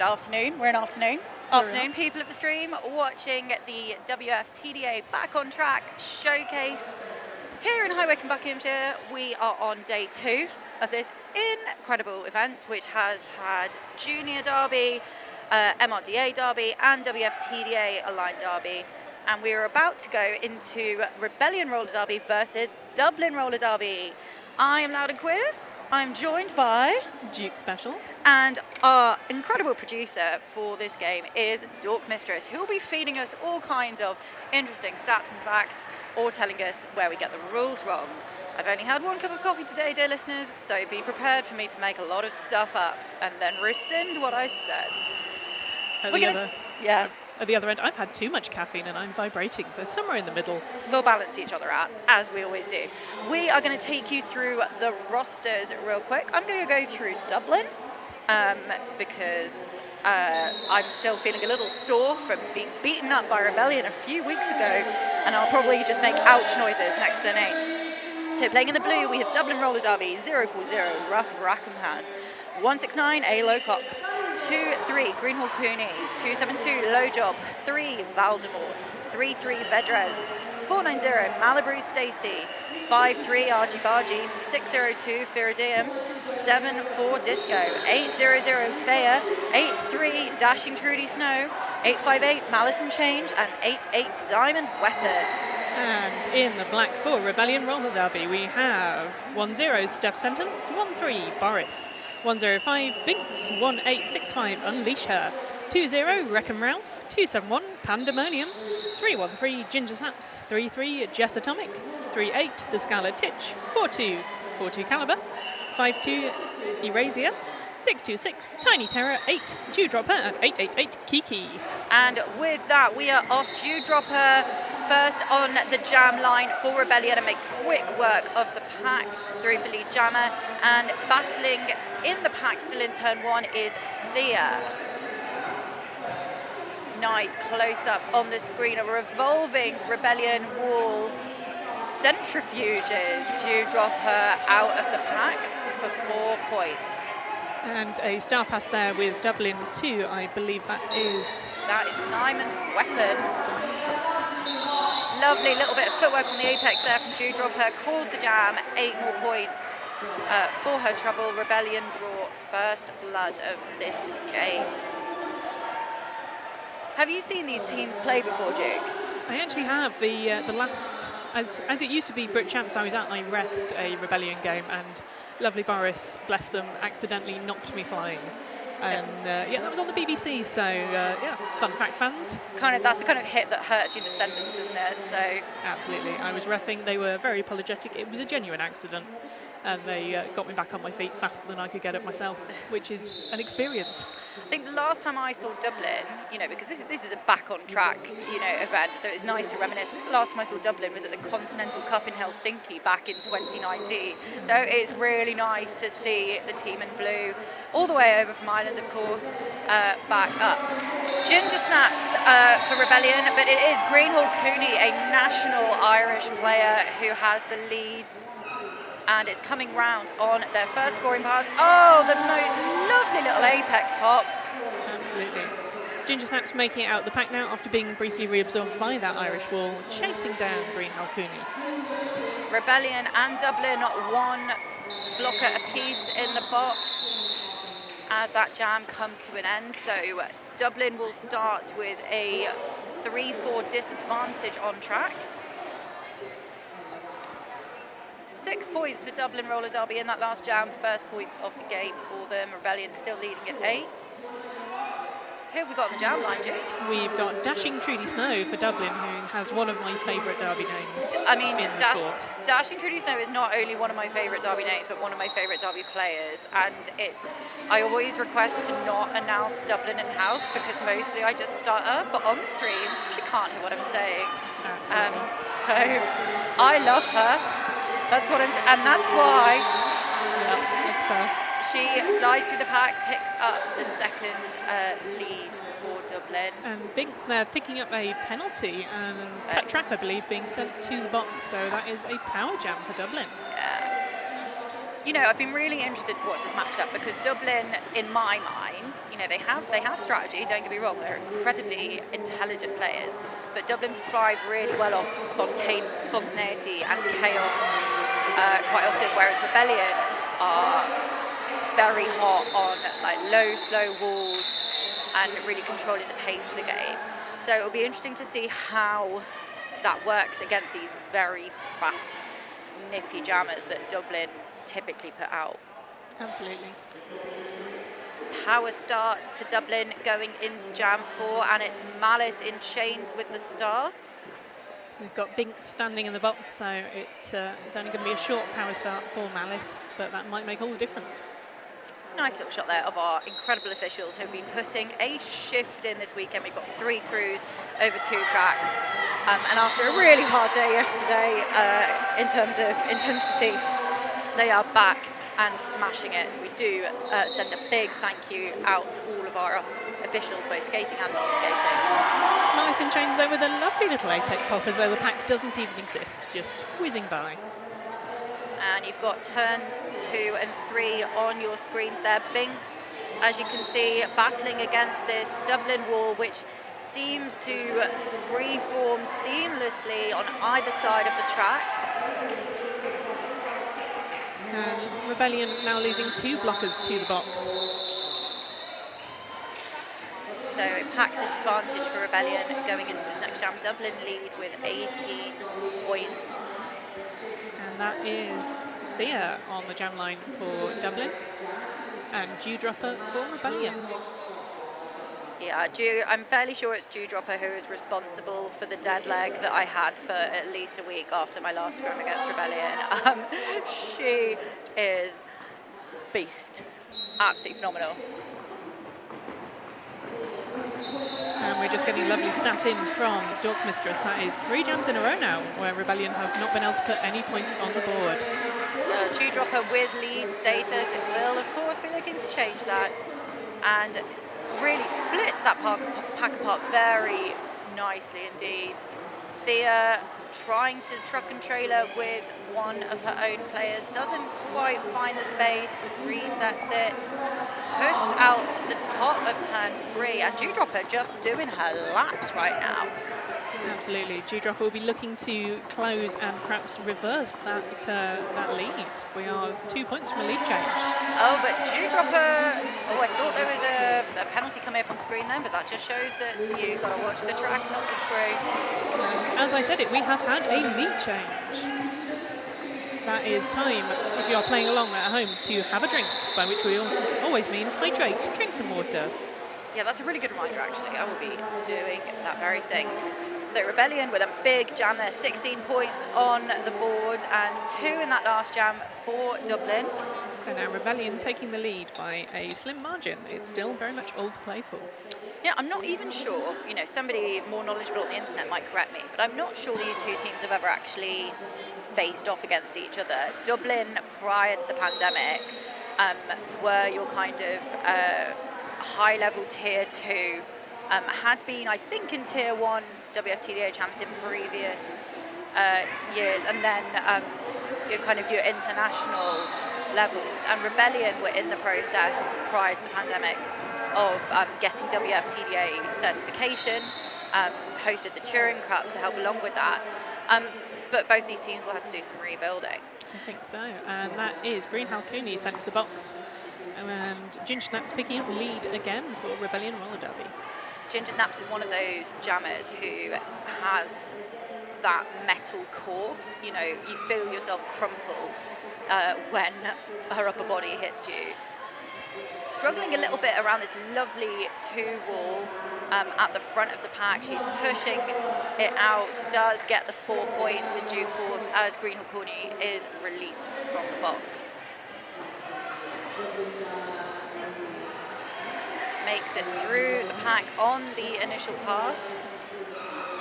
afternoon. We're in afternoon. Afternoon, people of the stream watching the WFTDA Back on Track showcase here in High Wycombe, Buckinghamshire. We are on day 2 of this incredible event, which has had Junior Derby, MRDA Derby and WFTDA Aligned Derby. And we are about to go into Rebellion Roller Derby versus Dublin Roller Derby. I am Loud and Queer. I'm joined by Duke Special. And our incredible producer for this game is Dork Mistress, who will be feeding us all kinds of interesting stats and facts, or telling us where we get the rules wrong. I've only had 1 cup of coffee today, dear listeners, so be prepared for me to make a lot of stuff up and then rescind what I said. At the other end, I've had too much caffeine and I'm vibrating, so somewhere in the middle. We'll balance each other out, as we always do. We are going to take you through the rosters real quick. I'm going to go through Dublin because I'm still feeling a little sore from being beaten up by Rebellion a few weeks ago, and I'll probably just make ouch noises next to their names. So playing in the blue, we have Dublin Roller Derby, 040, Rough Rackham, 169, A Lowcock, 23, Greenhall Cooney, 272, Low Job, 3, Valdemort, 33, Vedres, 490, Malibu Stacey, 53, Argy Bargy, 602, Firidium, 74, Disco, 800, Thea, 83, Dashing Trudy Snow, 858, Malice and Change, and 88, Diamond Weapon. And in the black for Rebellion Roller Derby, we have 10, Steph Sentence, 13, Boris, 105, Binks, 1865, Unleash Her, 20, Wreckham Ralph, 271, Pandemonium, 313, Ginger Snaps, 33, Jess Atomic, 38, The Scarlet Titch, 42, Caliber, 52, Erasia, 626, Tiny Terror, 8, Dewdropper, and 888, Kiki. And with that, we are off. Dewdropper first on the jam line for Rebellion and makes quick work of the pack through for lead jammer. And battling in the pack still in turn 1 is Thea. Nice close-up on the screen, a revolving Rebellion wall centrifuges Dewdropper out of the pack for 4 points. And a star pass there with Dublin 2, I believe that is Diamond Weapon. Lovely little bit of footwork on the apex there from Dewdropper, calls the jam, 8 more points for her trouble. Rebellion draw first blood of this game. Have you seen these teams play before, Duke? I actually have. The last, as it used to be Brit Champs I was at, I refed a Rebellion game, and lovely Boris, bless them, accidentally knocked me flying. And that was on the BBC, so fun fact, fans. That's the kind of hit that hurts your descendants, isn't it? So absolutely. I was reffing, they were very apologetic. It was a genuine accident, and they got me back on my feet faster than I could get up myself, which is an experience. I think the last time I saw Dublin, because this is a back on track, event, so it's nice to reminisce. The last time I saw Dublin was at the Continental Cup in Helsinki back in 2019. So it's really nice to see the team in blue, all the way over from Ireland, of course, back up. Ginger Snaps for Rebellion, but it is Greenhall Cooney, a national Irish player, who has the lead. And it's coming round on their first scoring pass. Oh, the most lovely little apex hop. Absolutely. Ginger Snaps making it out the pack now after being briefly reabsorbed by that Irish wall, chasing down Greenhall Cooney. Rebellion and Dublin, 1 blocker apiece in the box as that jam comes to an end. So Dublin will start with a 3-4 disadvantage on track. 6 points for Dublin Roller Derby in that last jam, first points of the game for them. Rebellion still leading at 8. Who have we got on the jam line, Jake? We've got Dashing Trudy Snow for Dublin, who has one of my favourite Derby names in the sport. Dashing Trudy Snow is not only one of my favourite Derby names, but one of my favourite Derby players. And I always request to not announce Dublin in-house, because mostly I just stutter, but on the stream, she can't hear what I'm saying. So I love her. That's what I'm saying, and that's why. Yeah, that's fair. She slides through the pack, picks up the second lead for Dublin. And Binks there picking up a penalty, and cut track, I believe, being sent to the box. So that is a power jam for Dublin. Yeah. I've been really interested to watch this matchup because Dublin, in my mind, they have strategy. Don't get me wrong; they're incredibly intelligent players, but Dublin thrive really well off spontaneity and chaos quite often, whereas Rebellion are very hot on like low, slow walls and really controlling the pace of the game. So it'll be interesting to see how that works against these very fast, nippy jammers that Dublin typically put out. Absolutely. Power start for Dublin going into Jam 4, and it's Malice in chains with the star. We've got Binks standing in the box, so it's only going to be a short power start for Malice, but that might make all the difference. Nice little shot there of our incredible officials who've been putting a shift in this weekend. We've got 3 crews over 2 tracks, and after a really hard day yesterday in terms of intensity, they are back and smashing it. So we do send a big thank you out to all of our officials, both skating and non-skating. Malice in chains there with a lovely little apex hop, as though the pack doesn't even exist, just whizzing by. And you've got turn 2 and 3 on your screens there. Binks, as you can see, battling against this Dublin wall, which seems to reform seamlessly on either side of the track. And Rebellion now losing 2 blockers to the box. So pack disadvantage for Rebellion going into this next jam. Dublin lead with 18 points. And that is Thea on the jam line for Dublin and Dewdropper for Rebellion. Yeah, I'm fairly sure it's Dewdropper who is responsible for the dead leg that I had for at least a week after my last scrum against Rebellion. She is beast. Absolutely phenomenal. And we're just getting a lovely stat in from Dork Mistress. That is 3 jams in a row now where Rebellion have not been able to put any points on the board. Dewdropper with lead status. It will, of course, be looking to change that. And really splits that pack apart very nicely indeed. Thea trying to truck and trailer with one of her own players, doesn't quite find the space, resets it, pushed out the top of turn 3, and Dewdropper just doing her laps right now. Absolutely. Dewdropper will be looking to close and perhaps reverse that lead. We are 2 points from a lead change. Oh, but Dewdropper, I thought there was a penalty coming up on screen then, but that just shows that you've got to watch the track, not the screen. And as I said we have had a lead change. That is time, if you are playing along at home, to have a drink, by which we always mean hydrate, drink some water. Yeah, that's a really good reminder, actually. I will be doing that very thing. So Rebellion with a big jam there, 16 points on the board and 2 in that last jam for Dublin. So now Rebellion taking the lead by a slim margin. It's still very much all to play for. Yeah, I'm not even sure, somebody more knowledgeable on the internet might correct me, but I'm not sure these 2 teams have ever actually faced off against each other. Dublin, prior to the pandemic, were your kind of high-level tier 2, had been, I think, in tier 1 WFTDA champs in previous years, and then your international levels. And Rebellion were in the process prior to the pandemic of getting WFTDA certification, hosted the Turin Cup to help along with that. But both these teams will have to do some rebuilding. I think so, and that is Green Halcony sent to the box. And Ginger Snaps picking up lead again for Rebellion Roller Derby. Ginger Snaps is one of those jammers who has that metal core. You feel yourself crumple when her upper body hits you. Struggling a little bit around this lovely 2-wall at the front of the pack. She's pushing it out, does get the 4 points in due course as Green Halcony is released from the box. Makes it through the pack on the initial pass.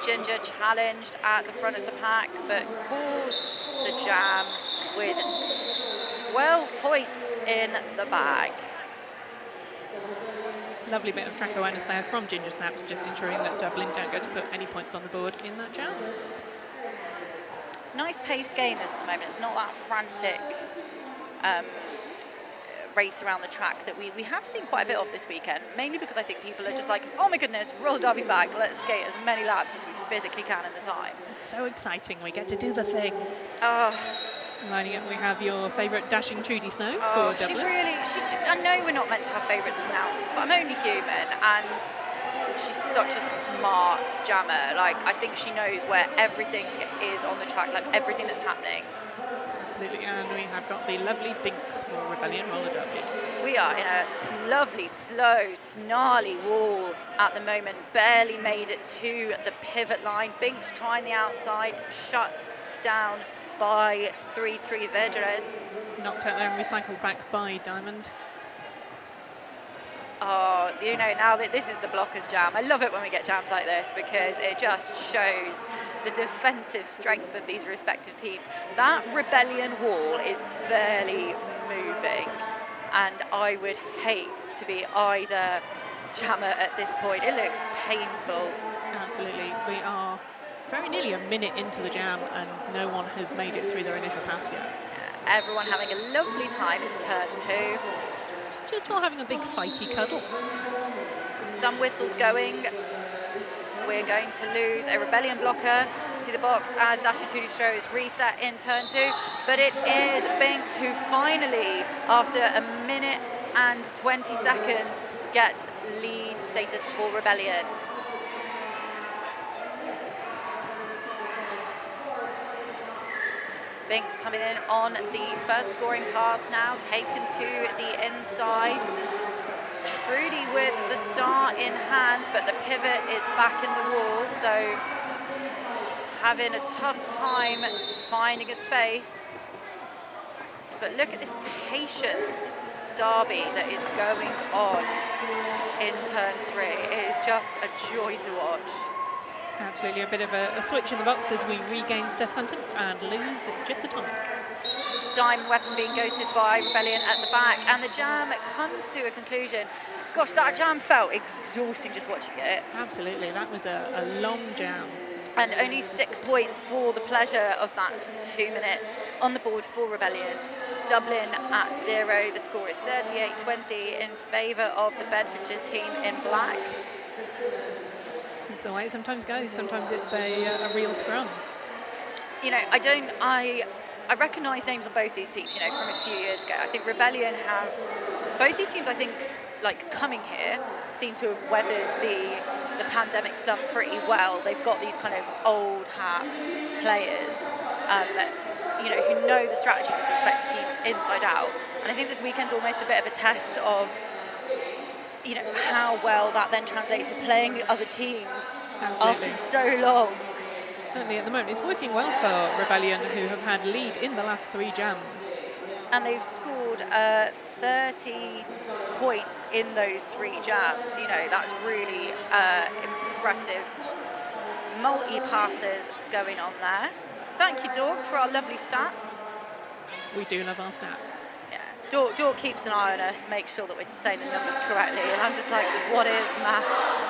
Ginger challenged at the front of the pack, but calls the jam with 12 points in the bag. Lovely bit of track awareness there from Ginger Snaps, just ensuring that Dublin don't go to put any points on the board in that jam. It's a nice paced game at the moment. It's not that frantic race around the track that we have seen quite a bit of this weekend, mainly because I think people are just like, oh my goodness, roller derby's back, let's skate as many laps as we physically can in the time. It's so exciting, we get to do the thing. Oh, Lining up, we have your favourite dashing Trudy Snow for Dublin. I know we're not meant to have favourites as announcers, but I'm only human, and she's such a smart jammer. Like, I think she knows where everything is on the track, like everything that's happening. Absolutely, and we have got the lovely Binks for Rebellion Roller Derby. We are in a lovely, slow, snarly wall at the moment. Barely made it to the pivot line. Binks trying the outside, shut down by 3-3 Verderes. Knocked out there and recycled back by Diamond. Oh, you know, now that this is the blockers jam. I love it when we get jams like this because it just shows the defensive strength of these respective teams. That Rebellion wall is barely moving, and I would hate to be either jammer at this point. It looks painful. Absolutely. We are very nearly a minute into the jam and no one has made it through their initial pass yet. Everyone having a lovely time in turn 2. Just all having a big fighty cuddle. Some whistles going. We're going to lose a Rebellion blocker to the box as Dasher Trudy Snow is reset in turn 2. But it is Binks who finally, after a minute and 20 seconds, gets lead status for Rebellion. Binks coming in on the first scoring pass now, taken to the inside. Trudy with the star in hand, but the pivot is back in the wall, so having a tough time finding a space. But look at this patient derby that is going on in turn 3. It is just a joy to watch. Absolutely, a bit of a switch in the box as we regain Steph Sentence and lose Jess Atomic. Diamond weapon being goated by Rebellion at the back, and the jam comes to a conclusion. Gosh, that jam felt exhausting just watching it. Absolutely, that was a long jam. And only 6 points for the pleasure of that 2 minutes on the board for Rebellion. Dublin at 0. The score is 38-20 in favour of the Bedfordshire team in black. It's the way it sometimes goes. Sometimes it's a real scrum. You know, I recognise names on both these teams, you know, from a few years ago. I think Rebellion have, both these teams, I think, like coming here, seem to have weathered the pandemic slump pretty well. They've got these kind of old hat players, you know, who know the strategies of the respective teams inside out. And I think this weekend's almost a bit of a test of, you know, how well that then translates to playing the other teams. Absolutely. After so long. Certainly at the moment it's working well for Rebellion, who have had lead in the last 3 jams. And they've scored 30 points in those 3 jams. You know, that's really impressive. Multi-passes going on there. Thank you, Dork, for our lovely stats. We do love our stats. Dork keeps an eye on us, makes sure that we're saying the numbers correctly, and I'm just like, what is maths?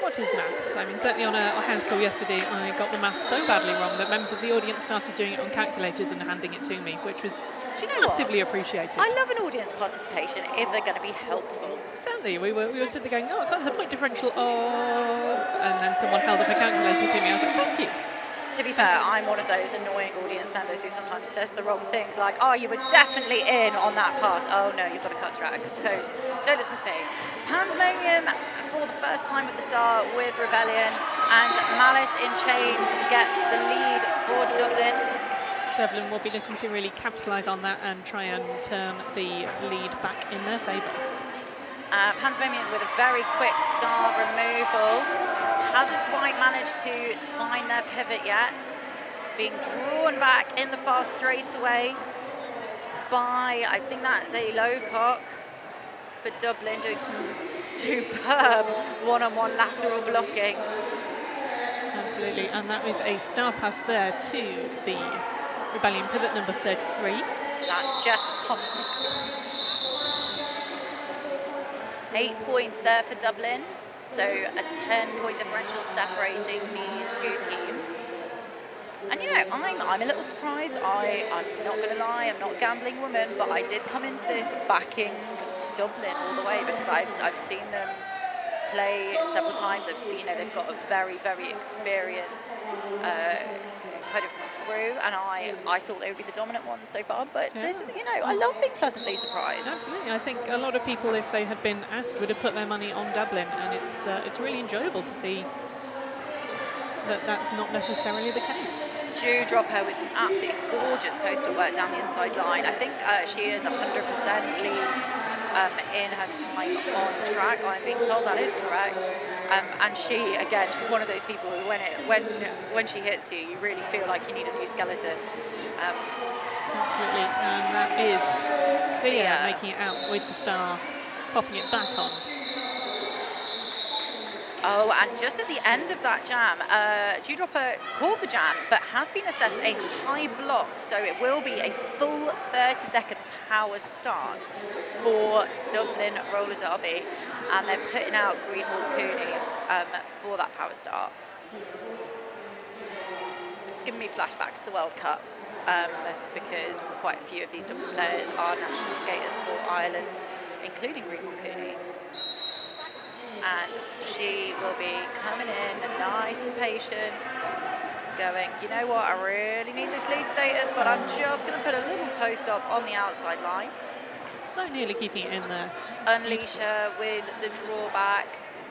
What is maths? I mean, certainly on a house call yesterday, I got the maths so badly wrong that members of the audience started doing it on calculators and handing it to me, which was massively appreciated. I love an audience participation if they're going to be helpful. Certainly, we were sitting there going, oh, so that's a point differential of, and then someone held up a calculator to me. I was like, thank you. To be fair, I'm one of those annoying audience members who sometimes says the wrong things, like, oh, you were definitely in on that pass. Oh, no, you've got to cut track, so don't listen to me. Pandemonium for the first time at the start with Rebellion, and Malice in Chains gets the lead for Dublin. Dublin will be looking to really capitalise on that and try and turn the lead back in their favour. Pandemonium with a very quick star removal. Hasn't quite managed to find their pivot yet. Being drawn back in the fast straightaway by, I think that's a low cock for Dublin, doing some superb one-on-one lateral blocking. Absolutely, and that was a star pass there to the Rebellion pivot number 33. That's Jess Atomic. 8 points there for Dublin, so a 10-point differential separating these 2 teams. And you know, I'm a little surprised. I'm not going to lie, I'm not a gambling woman, but I did come into this backing Dublin all the way because I've seen them play several times. They've got a very, very experienced kind of crew, and I thought they would be the dominant ones so far. But this, I love being pleasantly surprised. Absolutely, I think a lot of people, if they had been asked, would have put their money on Dublin, and it's really enjoyable to see that that's not necessarily the case. Dewdropper with some absolutely gorgeous toast-up work down the inside line. I think she is 100% lead in her time on track. I'm being told that is correct. And she, again, she's one of those people who, when she hits you, you really feel like you need a new skeleton. Absolutely, and that is Thea making it out with the star, popping it back on. Oh, and just at the end of that jam, Dewdropper called the jam, but has been assessed a high block, so it will be a full 30-second power start for Dublin Roller Derby, and they're putting out Greenhall Cooney for that power start. It's giving me flashbacks to the World Cup, because quite a few of these Dublin players are national skaters for Ireland, including Greenhall Cooney. And she will be coming in nice and patient, going, you know what, I really need this lead status, but I'm just going to put a little toe stop on the outside line. So nearly keeping it in there. Unleash her with the drawback.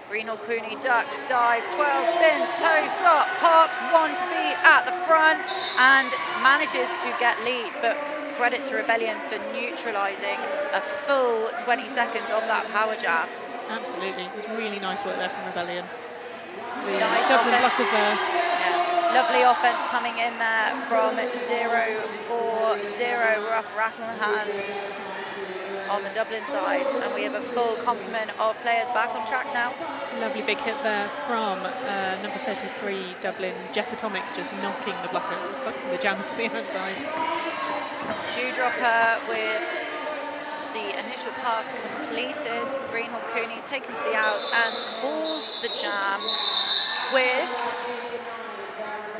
Greenhall Cooney ducks, dives, 12 spins, toe stop, pops, one to be at the front, and manages to get lead. But credit to Rebellion for neutralising a full 20 seconds of that power jam. Absolutely, it's really nice work there from Rebellion. Nice Dublin offense. blockers there. Yeah. Lovely offense coming in there from 0-4-0 Rough Rackmelhan on the Dublin side, and we have a full complement of players back on track now. Lovely big hit there from number 33 Dublin, Jess Atomic, just knocking the jammer to the outside. Dewdropper with the initial pass completed. Greenhall Cooney taken to the out and calls the jam with,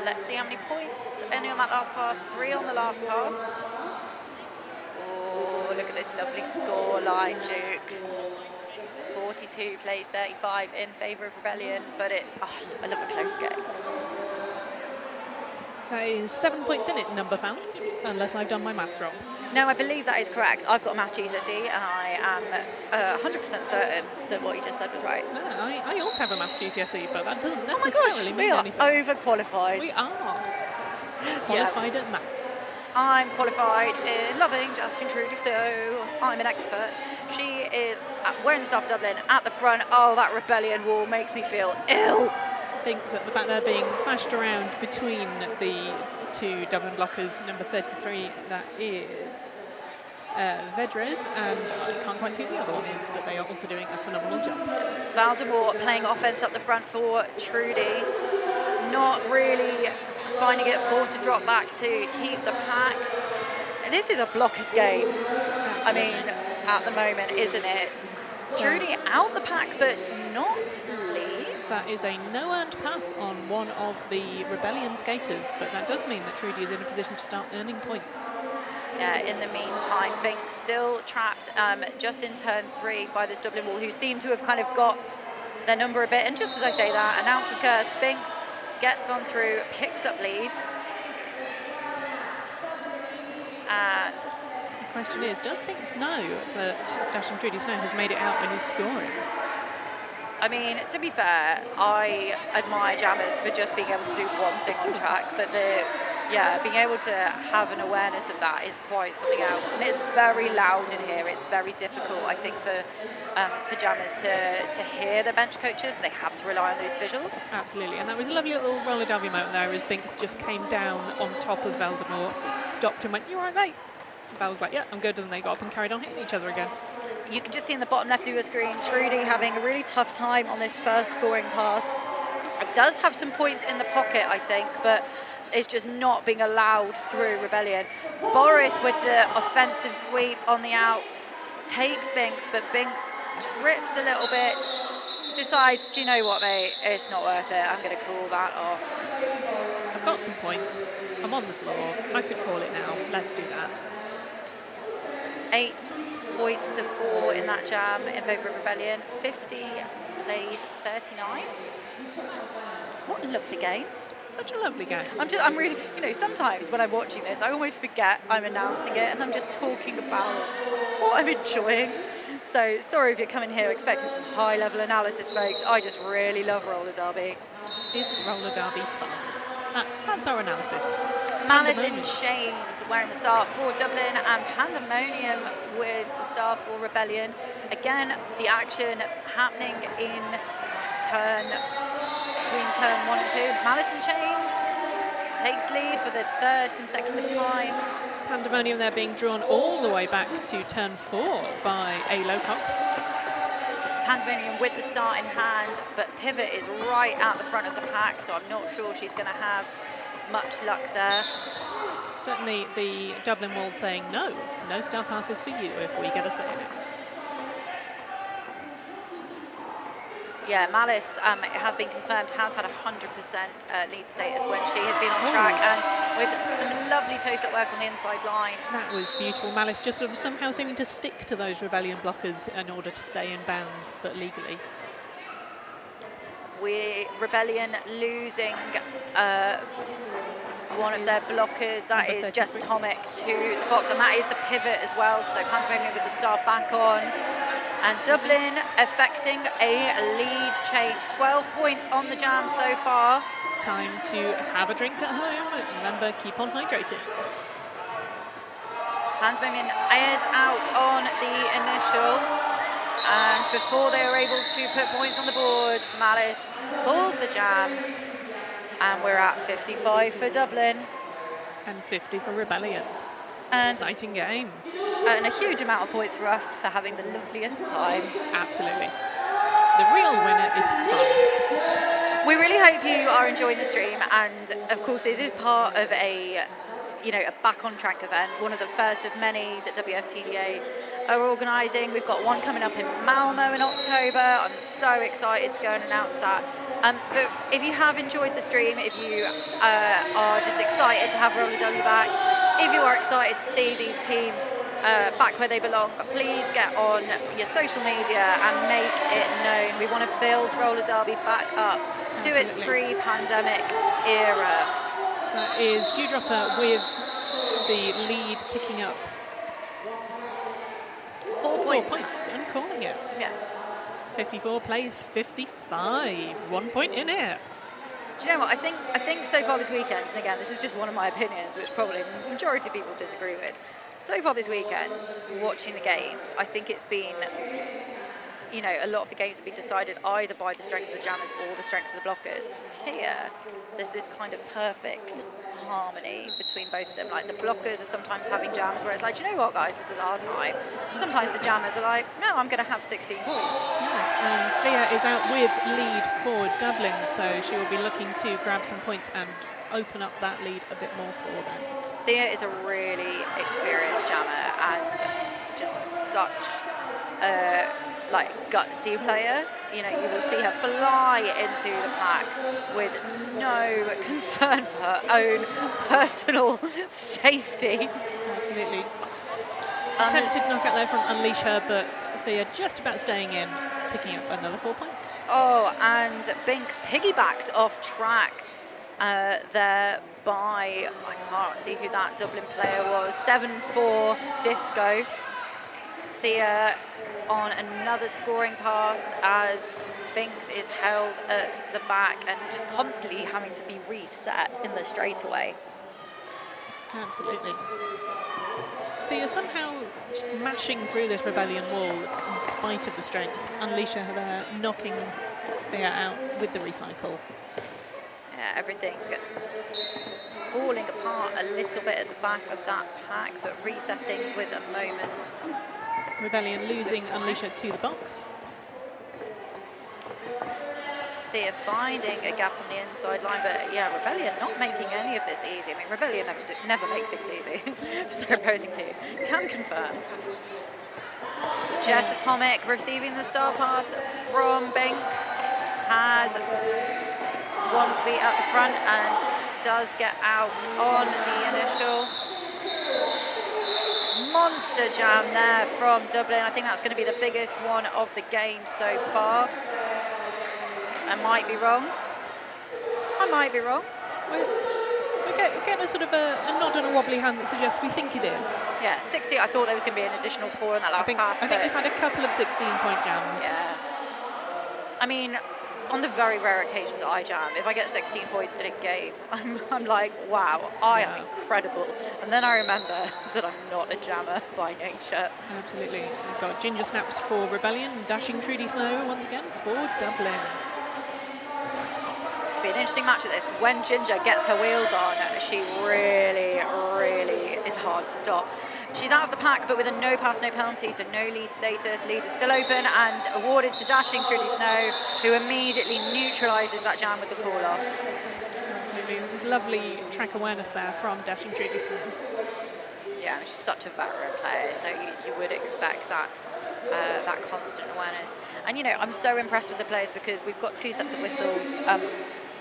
let's see how many points. Any on that last pass? 3 on the last pass. Oh, look at this lovely score line, Duke. 42 plays 35 in favour of Rebellion, but I love a close game. That is 7 points in it, number fans, unless I've done my maths wrong. No, I believe that is correct. I've got a maths GCSE, and I am 100% certain that what you just said was right. Yeah, I also have a maths GCSE, but that doesn't necessarily mean anything. We are overqualified. We are qualified at maths. I'm qualified in loving Justin Trudy Stowe. I'm an expert. She is wearing the Staff Dublin at the front. Oh, that Rebellion wall makes me feel ill. Binks at the back there being bashed around between the two Dublin blockers. Number 33, that is Vedres, and I can't quite see who the other one is, but they are also doing a phenomenal job. Valdemar playing offense up the front for Trudy. Not really finding it, forced to drop back to keep the pack. This is a blockers game. Absolutely. I mean, at the moment, isn't it? So, Trudy out the pack, but not leads. That is a no-earned pass on one of the Rebellion skaters, but that does mean that Trudy is in a position to start earning points. Yeah, in the meantime, Binks still trapped just in turn 3 by this Dublin wall, who seem to have kind of got their number a bit. And just as I say that, announcer's curse, Binks gets on through, picks up leads. And the question is, does Binks know that Dashing Trudy Snow has made it out when he's scoring? I mean, to be fair, I admire jammers for just being able to do one thing on track, but being able to have an awareness of that is quite something else. And it's very loud in here. It's very difficult, I think, for jammers to hear their bench coaches. They have to rely on those visuals. Absolutely, and that was a lovely little roller derby moment there as Binks just came down on top of Valdemar, stopped and went, "You all right, mate?" Val was like, "Yeah, I'm good," and they got up and carried on hitting each other again. You can just see in the bottom left of your screen, Trudy having a really tough time on this first scoring pass. It does have some points in the pocket, I think, but it's just not being allowed through Rebellion. Boris with the offensive sweep on the out takes Binks, but Binks trips a little bit decides, do you know what, mate, it's not worth it, I'm going to call that off. I've got some points. I'm on the floor. I could call it now. Let's do that. 8 points to 4 in that jam in favour of Rebellion. 50 plays 39. What a lovely game. Such a lovely game. I'm really, sometimes when I'm watching this, I almost forget I'm announcing it and I'm just talking about what I'm enjoying. So sorry if you're coming here expecting some high-level analysis, folks. I just really love roller derby. Isn't roller derby fun? That's our analysis. Malice in Chains wearing the star for Dublin, and Pandemonium with the star for Rebellion. Again, the action happening in between turn 1 and 2. Malice in Chains takes lead for the 3rd consecutive time. Pandemonium there being drawn all the way back to turn 4 by a Lowcock. Pandemonium with the start in hand, but Pivot is right at the front of the pack, so I'm not sure she's going to have much luck there. Certainly the Dublin wall saying no star passes for you if we get a say in it. Yeah, Malice, it has been confirmed, has had 100% lead status when she has been on track, and with some lovely toast-up work on the inside line. That was beautiful. Malice just sort of somehow seeming to stick to those Rebellion blockers in order to stay in bounds, but legally. Rebellion losing one of their blockers. That is just Tomic to the box, and that is the pivot as well. So Pandemonium with the star back on. And Dublin affecting a lead change. 12 points on the jam so far. Time to have a drink at home. Remember, keep on hydrating. Pandemonium is out on the initial. And before they are able to put points on the board, Malice pulls the jam. And we're at 55 for Dublin. And 50 for Rebellion. And exciting game. And a huge amount of points for us for having the loveliest time. Absolutely. The real winner is fun. We really hope you are enjoying the stream, and of course this is part of a back on track event, one of the first of many that WFTDA are organising. We've got one coming up in Malmo in October. I'm so excited to go and announce that. But if you have enjoyed the stream, if you are just excited to have Roller W back, if you are excited to see these teams back where they belong, please get on your social media and make it known. We want to build roller derby back up to its pre-pandemic era. That is Dewdropper with the lead picking up 4 points and calling it. Yeah. 54 plays 55. 1 point in it. Do you know what? I think so far this weekend, and again, this is just one of my opinions, which probably the majority of people disagree with. So far this weekend, watching the games, I think it's been, a lot of the games have been decided either by the strength of the jammers or the strength of the blockers. Here, there's this kind of perfect harmony between both of them. Like, the blockers are sometimes having jams where it's like, do you know what, guys, this is our time. And sometimes the jammers are like, no, I'm going to have 16 points. Yeah. And Thea is out with lead for Dublin, so she will be looking to grab some points and open up that lead a bit more for them. Thea is a really experienced jammer and just such a gutsy player. You will see her fly into the pack with no concern for her own personal safety. Absolutely. Attempted knockout there from Unleash Her, but Thea just about staying in, picking up another 4 points. Oh, and Binks piggybacked off track there by, I can't see who that Dublin player was, 7-4 Disco. Thea on another scoring pass as Binks is held at the back and just constantly having to be reset in the straightaway. Absolutely. Thea somehow just mashing through this Rebellion wall in spite of the strength. Unleash Her there, knocking Thea out with the recycle. Yeah, everything falling apart a little bit at the back of that pack, but resetting with a moment. Rebellion losing Unleash Her to the box. Thea finding a gap on the inside line, but yeah, Rebellion not making any of this easy. I mean, Rebellion never make things easy for their opposing team. Can confirm. Jess Atomic receiving the star pass from Binks, has one to be at the front and does get out on the initial. Monster jam there from Dublin. I think that's going to be the biggest one of the game so far. I might be wrong. We're getting a sort of a nod and a wobbly hand that suggests we think it is. Yeah, 60. I thought there was going to be an additional 4 in that last pass. I think we've had a couple of 16-point jams. Yeah. I mean, on the very rare occasions I jam, if I get 16 points in a game, I'm like, wow, I am incredible. And then I remember that I'm not a jammer by nature. Absolutely. We've got Ginger Snaps for Rebellion, Dashing Trudy Snow once again for Dublin. It'll be an interesting match at this, because when Ginger gets her wheels on, she really, really is hard to stop. She's out of the pack, but with a no pass, no penalty, so no lead status. Lead is still open and awarded to Dashing Trudy Snow, who immediately neutralises that jam with the call off. Absolutely. There's lovely track awareness there from Dashing Trudy Snow. Yeah, she's such a veteran player, so you would expect that that constant awareness. And, you know, I'm so impressed with the players because we've got 2 sets of whistles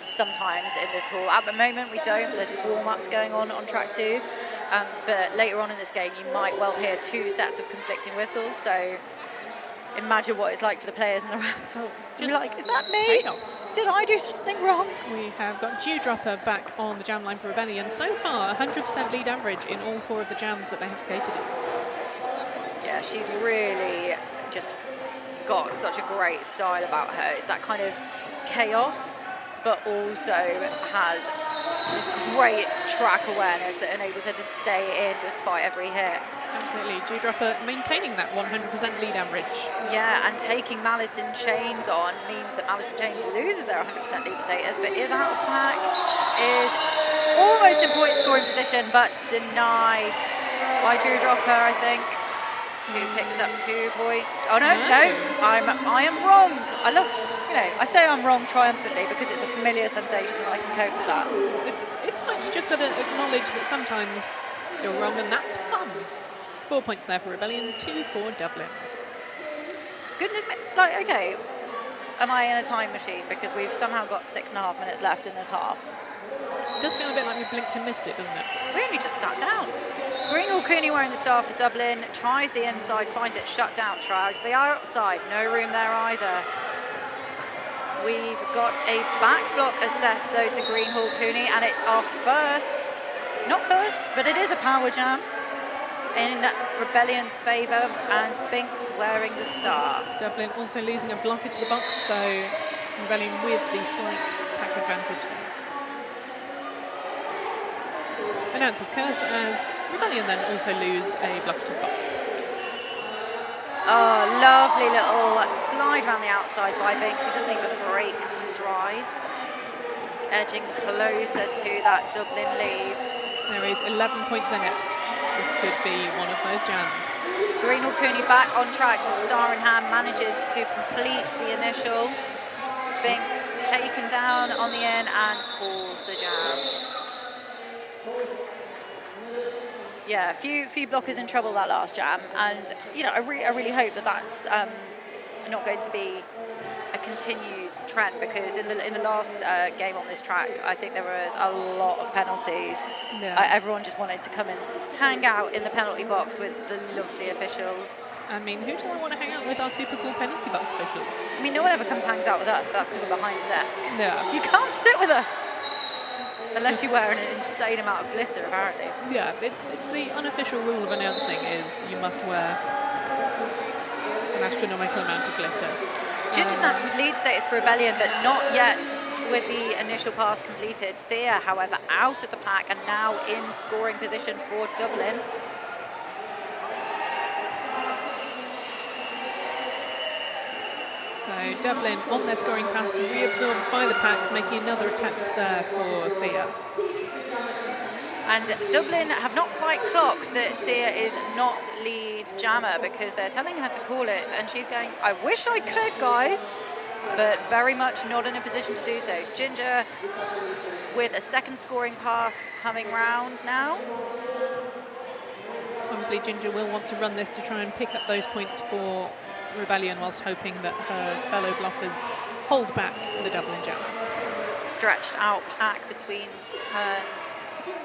sometimes in this hall. At the moment, we don't. There's warm-ups going on track 2. But later on in this game, you might well hear 2 sets of conflicting whistles. So imagine what it's like for the players and the refs. You're like, is that me? Chaos. Did I do something wrong? We have got Dewdropper back on the jam line for Rebellion. So far, 100% lead average in all 4 of the jams that they have skated in. Yeah, she's really just got such a great style about her. It's that kind of chaos, but also has this great track awareness that enables her to stay in despite every hit. Absolutely. Dewdropper maintaining that 100% lead average. Yeah, and taking Malice in Chains on means that Malice in Chains loses their 100% lead status, but is out of the pack, is almost in point scoring position, but denied by Dewdropper, I think, who picks up 2 points. Oh no, I am wrong. I love, you know, I say I'm wrong triumphantly because it's a familiar sensation and I can cope with that. It's fine. You just got to acknowledge that sometimes you're wrong, and that's fun. 4 points there for Rebellion, 2 for Dublin. Goodness me, like, okay, am I in a time machine because we've somehow got 6.5 minutes left in this half? It does feel a bit like we blinked and missed it, doesn't it? We only just sat down. Greenhall Cooney wearing the star for Dublin, tries the inside, finds it shut down, tries the outside, no room there either. We've got a back block assessed though to Greenhall Cooney, and it's our first, not first, but it is a power jam in Rebellion's favour, and Binks wearing the star. Dublin also losing a blocker to the box, so Rebellion with the slight pack advantage. Announcer's curse as Rebellion then also lose a blocker to the box. Oh, lovely little slide around the outside by Binks. He doesn't even break strides. Edging closer to that Dublin lead. There is 11 points in it. This could be one of those jams. Greenhall Cooney back on track with star in hand, manages to complete the initial. Binks taken down on the end and calls the jam. Yeah, a few blockers in trouble that last jam, and you know, I really hope that that's not going to be a continued trend, because in the last game on this track, I think there was a lot of penalties. Yeah. Everyone just wanted to come and hang out in the penalty box with the lovely officials. I mean, who do I want to hang out with? Our super cool penalty box officials. I mean, no one ever comes and hangs out with us, but that's because we're behind a desk. Yeah. You can't sit with us unless you wear an insane amount of glitter, apparently. Yeah, it's the unofficial rule of announcing is you must wear an astronomical amount of glitter. Ginger Snaps with lead status for Rebellion, but not yet with the initial pass completed. Thea, however, out of the pack and now in scoring position for Dublin. So Dublin on their scoring pass, reabsorbed by the pack, making another attempt there for Thea. And Dublin have not quite clocked that Thea is not lead jammer, because they're telling her to call it, and she's going, I wish I could, guys, but very much not in a position to do so. Ginger with a second scoring pass coming round now. obviously Ginger will want to run this to try and pick up those points for Rebellion, whilst hoping that her fellow blockers hold back the Dublin Jam. Stretched out pack between turns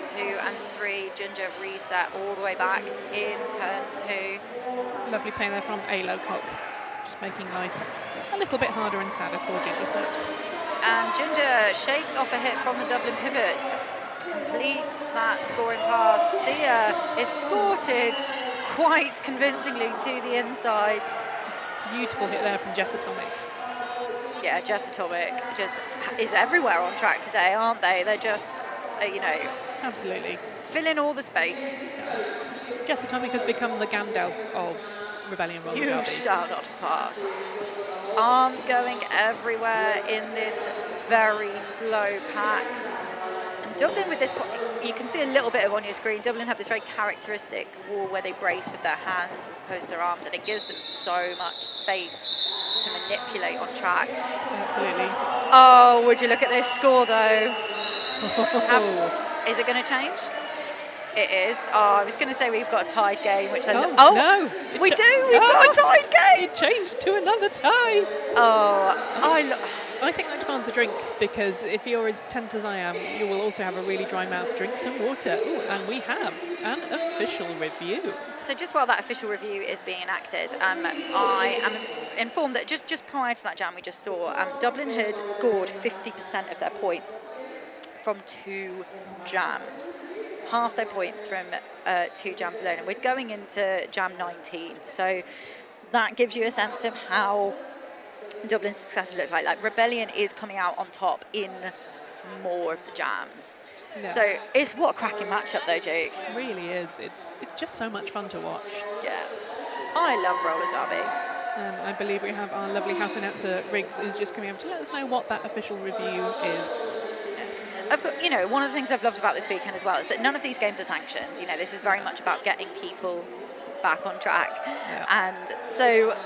2 and 3. Ginger reset all the way back in turn 2. Lovely play there from A. Lowcock, just making life a little bit harder and sadder for Ginger Snaps. And Ginger shakes off a hit from the Dublin pivot, completes that scoring pass. Thea is escorted quite convincingly to the inside. Beautiful hit there from Jess Atomic. Yeah, Jess Atomic just is everywhere on track today, aren't they? They're just, Absolutely. filling all the space. Jess Atomic has become the Gandalf of Rebellion roller You derby. shall not pass. Arms going everywhere in this very slow pack. And Dublin with this, you can see a little bit of on your screen, Dublin have this very characteristic wall where they brace with their hands as opposed to their arms, and it gives them so much space to manipulate on track. Absolutely. Oh, would you look at this score though? Is it going to change? It is. Oh, I was going to say we've got a tied game, which no. We do. We've got a tied game. It changed to another tie. Oh, I think that demands a drink, because if you're as tense as I am, you will also have a really dry mouth. Drink some water. Ooh, and we have an official review. So just while that official review is being enacted, I am informed that just prior to that jam we just saw, Dublin had scored 50% of their points from 2 jams. Half their points from 2 jams alone, and we're going into jam 19. So that gives you a sense of how Dublin's success looked like. Like, Rebellion is coming out on top in more of the jams. Yeah. So it's what a cracking matchup though, Jake. It really is. It's just so much fun to watch. Yeah, I love roller derby. And I believe we have our lovely house announcer Riggs is just coming up to let us know what that official review is. I've got, one of the things I've loved about this weekend as well is that none of these games are sanctioned. This is very much about getting people back on track. Yeah. And so,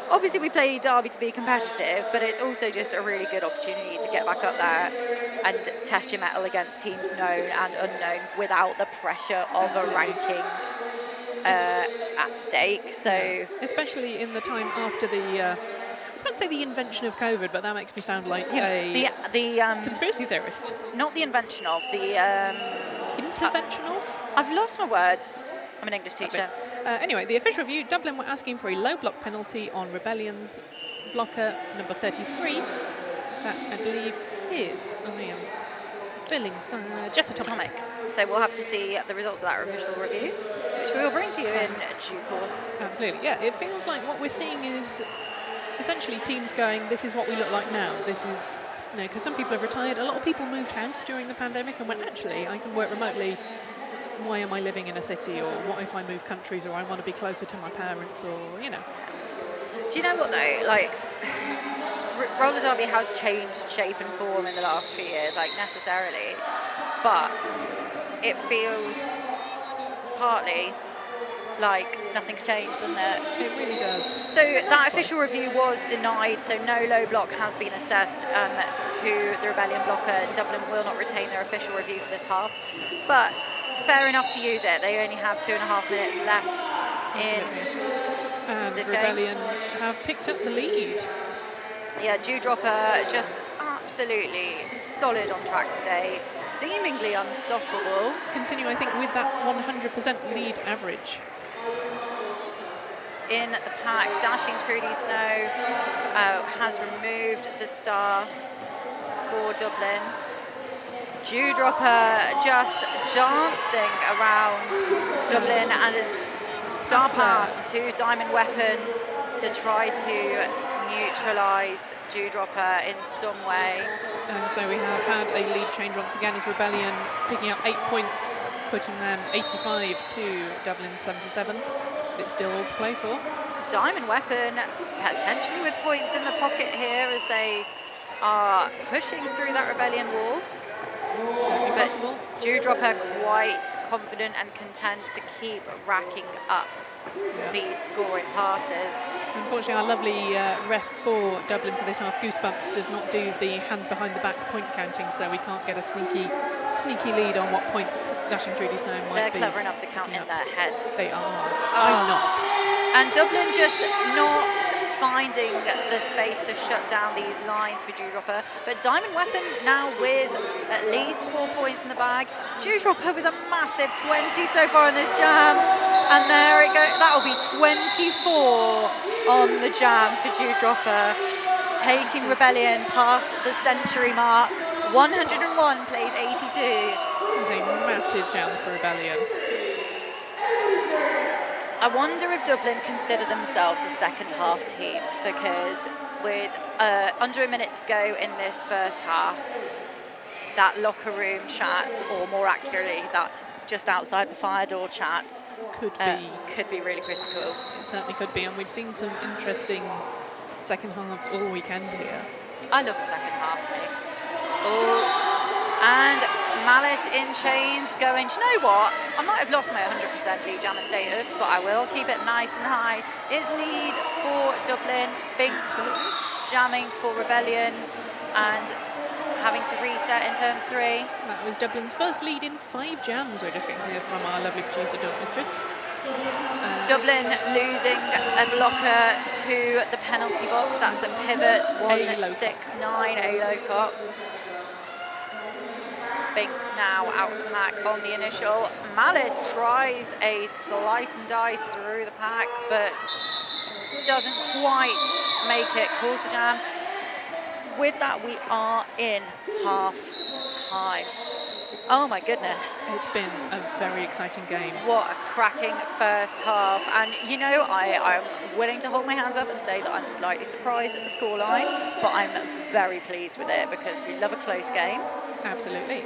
obviously we play derby to be competitive, but it's also just a really good opportunity to get back up there and test your mettle against teams known and unknown without the pressure of a ranking at stake. So, especially in the time after the I was about to say the invention of COVID, but that makes me sound like a conspiracy theorist. Not the invention of, the intervention of? I've lost my words. I'm an English teacher. Anyway, the official review, Dublin were asking for a low block penalty on Rebellion's blocker number 33. That, I believe, is, I am filling Jess Atomic. So we'll have to see the results of that official review, which we will bring to you in due course. Absolutely, yeah. It feels like what we're seeing is essentially teams going, this is what we look like now. This is, because some people have retired. A lot of people moved house during the pandemic and went, actually, I can work remotely. Why am I living in a city? Or what if I move countries, or I want to be closer to my parents, or, Do you know what, though? Like, roller derby has changed shape and form in the last few years, necessarily. But it feels partly like nothing's changed, doesn't it? It really does. So that official review was denied, so no low block has been assessed to the Rebellion blocker. Dublin will not retain their official review for this half, but fair enough to use it. They only have 2.5 minutes left in this Rebellion game. have picked up the lead. Yeah, Dewdropper just absolutely solid on track today, seemingly unstoppable. Continue, I think, with that 100% lead average. In the pack, Dashing Trudy Snow has removed the star for Dublin. Dewdropper just dancing around Dublin, and a star pass to Diamond Weapon to try to neutralise Dewdropper in some way. And so we have had a lead change once again as Rebellion picking up 8 points, putting them 85 to Dublin's 77. It's still all to play for. Diamond Weapon potentially with points in the pocket here as they are pushing through that Rebellion wall. Certainly possible. Dewdropper quite confident and content to keep racking up these scoring passes. Unfortunately, our lovely ref for Dublin for this half, Goosebumps, does not do the hand behind the back point counting, so we can't get a sneaky sneaky lead on what points Dashing Trudy Snow might They're be. clever enough to count in their head. They are. I'm not. And Dublin just not finding the space to shut down these lines for Dewdropper. But Diamond Weapon now with at least 4 points in the bag. Dewdropper with a massive 20 so far in this jam. And there it goes. That'll be 24 on the jam for Dewdropper. Taking Rebellion past the century mark. 101 plays 82. It's a massive jam for Rebellion. I wonder if Dublin consider themselves a second half team, because with under a minute to go in this first half, that locker room chat, or more accurately, that just outside the fire door chat, could be really critical. It certainly could be, and we've seen some interesting second halves all weekend here. I love a second half, mate. Oh, and Malice in chains going, do you know what? I might have lost my 100% lead jammer status, but I will keep it nice and high. Is lead for Dublin, Binks jamming for Rebellion, and having to reset in turn 3. That was Dublin's first lead in 5 jams. We're just getting here from our lovely producer, Dunk Mistress. Dublin losing a blocker to the penalty box. That's the pivot, 169 A-Locock. Binks now out of the pack on the initial. Malice tries a slice and dice through the pack, but doesn't quite make it, calls the jam. With that, we are in half time. Oh my goodness. It's been a very exciting game. What a cracking first half. And you know, I'm willing to hold my hands up and say that I'm slightly surprised at the scoreline, but I'm very pleased with it because we love a close game. Absolutely.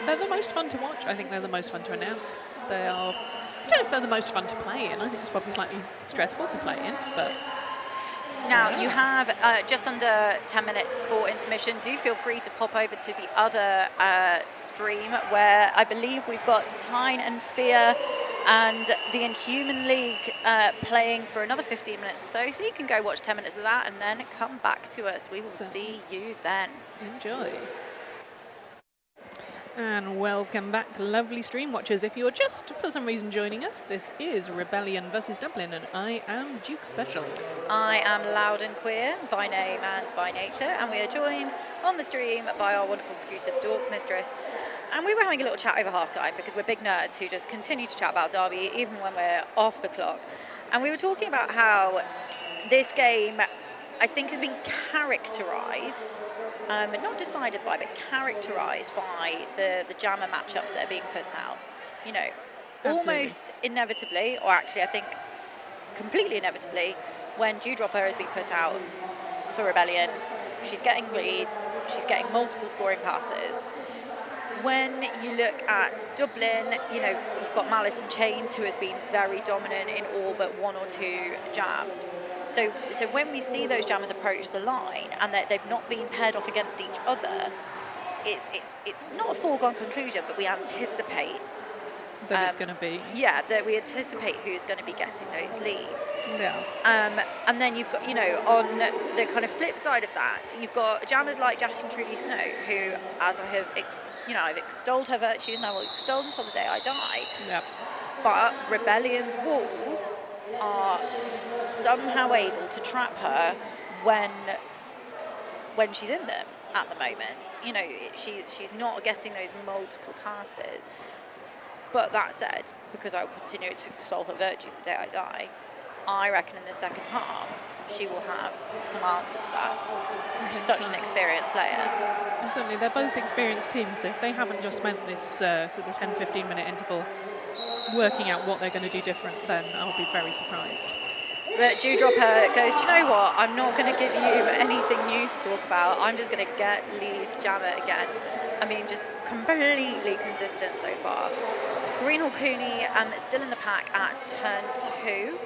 They're the most fun to watch. I think they're the most fun to announce. They are, I don't know if they're the most fun to play in. I think it's probably slightly stressful to play in, but... Now, you have just under 10 minutes for intermission. Do feel free to pop over to the other stream where I believe we've got Tyne and Fear and the Inhuman League playing for another 15 minutes or so. So you can go watch 10 minutes of that and then come back to us. We will see you then. Enjoy. And welcome back, lovely stream watchers. If you're just for some reason joining us, this is Rebellion versus Dublin, and I am Duke Special. I am Loud and Queer by name and by nature, and we are joined on the stream by our wonderful producer, Dork Mistress. And we were having a little chat over half-time because we're big nerds who just continue to chat about Derby even when we're off the clock. And we were talking about how this game, I think, has been characterised, not decided by, but characterised by the jammer matchups that are being put out. You know, Absolutely. Almost inevitably, or actually I think completely inevitably, when Dewdropper has been put out for Rebellion, she's getting leads, she's getting multiple scoring passes. When you look at Dublin, you know, you've got Malice in Chains, who has been very dominant in all but 1 or 2 jams. So when we see those jammers approach the line and that they've not been paired off against each other, it's not a foregone conclusion, but we anticipate That it's going to be. Yeah, that we anticipate who's going to be getting those leads. Yeah. And then you've got, you know, on the kind of flip side of that, you've got jammers like Dashing Trudy Snow, who, as I have, I've extolled her virtues and I will extol until the day I die. Yep. But Rebellion's walls are somehow able to trap her when she's in them at the moment. You know, she's not getting those multiple passes. But that said, because I will continue to extol her virtues the day I die, I reckon in the second half she will have some answer to that. She's such an experienced player. And certainly they're both experienced teams, so if they haven't just spent this sort of 10-15 minute interval working out what they're going to do different, then I'll be very surprised. But Dewdropper goes, do you know what? I'm not going to give you anything new to talk about. I'm just going to get Leeds Jammer again. I mean, just completely consistent so far. Greenhall Cooney still in the pack at turn 2.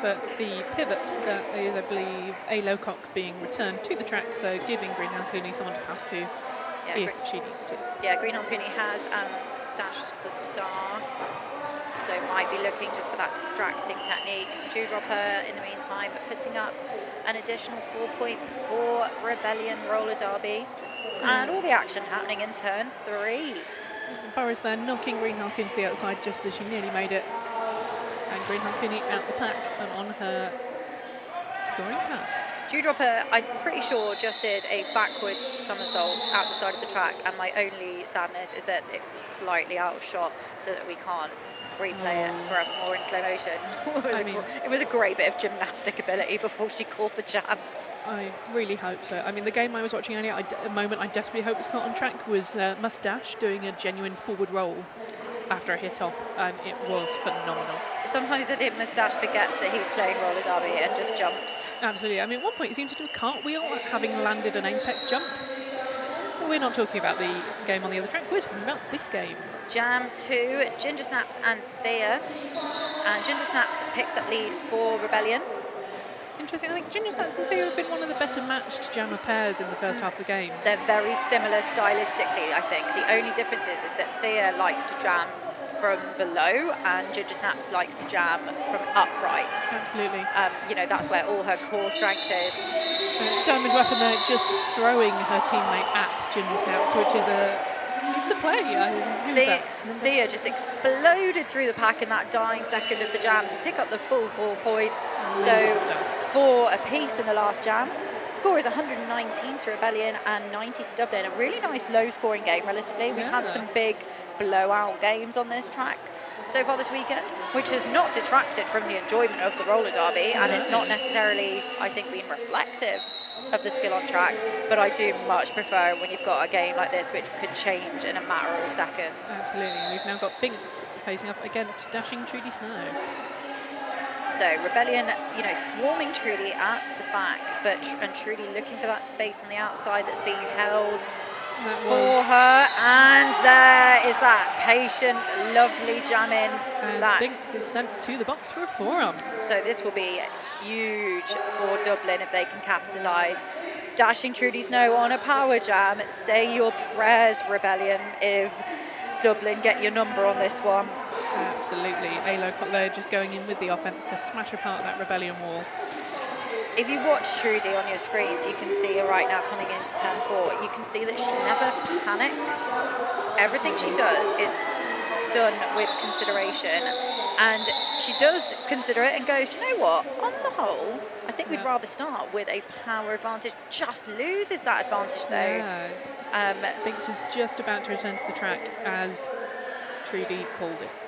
But the pivot that is, I believe, a Locock being returned to the track, so giving Greenhall Cooney someone to pass to if she needs to. Yeah, Greenhall Cooney has stashed the star, so might be looking just for that distracting technique. Dewdropper, in the meantime, putting up an additional 4 points for Rebellion Roller Derby. And all the action happening in turn 3. Boris there knocking Green Hulk into the outside just as she nearly made it. And Green Hulkini out the pack and on her scoring pass. Dewdropper, I'm pretty sure, just did a backwards somersault out the side of the track, and my only sadness is that it was slightly out of shot so that we can't replay it forevermore in slow motion. It was a great bit of gymnastic ability before she caught the jam. I really hope so. I mean, the game I was watching earlier, a moment I desperately hope was caught on track was Mustache doing a genuine forward roll after a hit off, and it was phenomenal. Sometimes the Mustache forgets that he's playing roller derby and just jumps. Absolutely. I mean, at one point he seemed to do a cartwheel having landed an apex jump. But we're not talking about the game on the other track, we're talking about this game. Jam 2, Ginger Snaps and Thea. And Ginger Snaps picks up lead for Rebellion. Interesting. I think Ginger Snaps and Thea have been one of the better matched jammer pairs in the first half of the game. They're very similar stylistically, I think. The only difference is that Thea likes to jam from below and Ginger Snaps likes to jam from upright. Absolutely. That's where all her core strength is. Diamond Weapon there just throwing her teammate at Ginger Snaps, which is it's a play. Thea just exploded through the pack in that dying second of the jam to pick up the full 4 points. So 4 apiece in the last jam. Score is 119 to Rebellion and 90 to Dublin. A really nice low-scoring game, relatively. We've had some big blowout games on this track so far this weekend, which has not detracted from the enjoyment of the roller derby, and it's not necessarily, I think, been reflective of the skill on track, but I do much prefer when you've got a game like this which could change in a matter of seconds. Absolutely. We've now got Binks facing off against dashing Trudy Snow. So Rebellion, swarming Trudy at the back, and Trudy looking for that space on the outside that's being held for her, and there is that patient, lovely jamming. As Binks is sent to the box for a forearm. So this will be huge for Dublin if they can capitalise. Dashing Trudy Snow on a power jam. Say your prayers, Rebellion, if Dublin get your number on this one. Absolutely. Alo Cotler just going in with the offence to smash apart that Rebellion wall. If you watch Trudy on your screens, you can see her right now coming into turn 4. You can see that she never panics. Everything she does is done with consideration. And she does consider it and goes, do you know what? On the whole, I think we'd rather start with a power advantage. Just loses that advantage, though. Yeah. Binks was just about to return to the track as Trudy called it.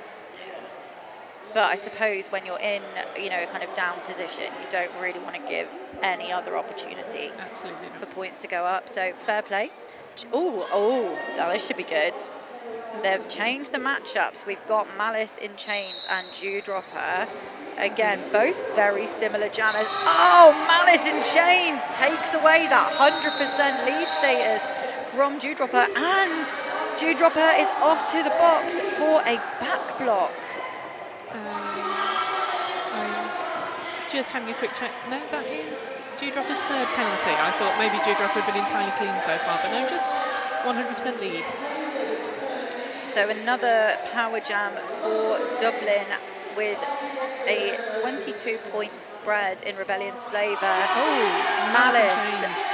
But I suppose when you're in, a kind of down position, you don't really want to give any other opportunity for points to go up. So fair play. Now this should be good. They've changed the matchups. We've got Malice in chains and Dewdropper. Again, both very similar jammers. Oh, Malice in chains takes away that 100% lead status from Dewdropper, and Dewdropper is off to the box for a back block. I'm just having a quick check. No, that is Dewdropper's third penalty. I thought maybe Dewdropper had been entirely clean so far, but no, just 100% lead. So another power jam for Dublin with a 22-point spread in Rebellion's favour. Oh, Malice.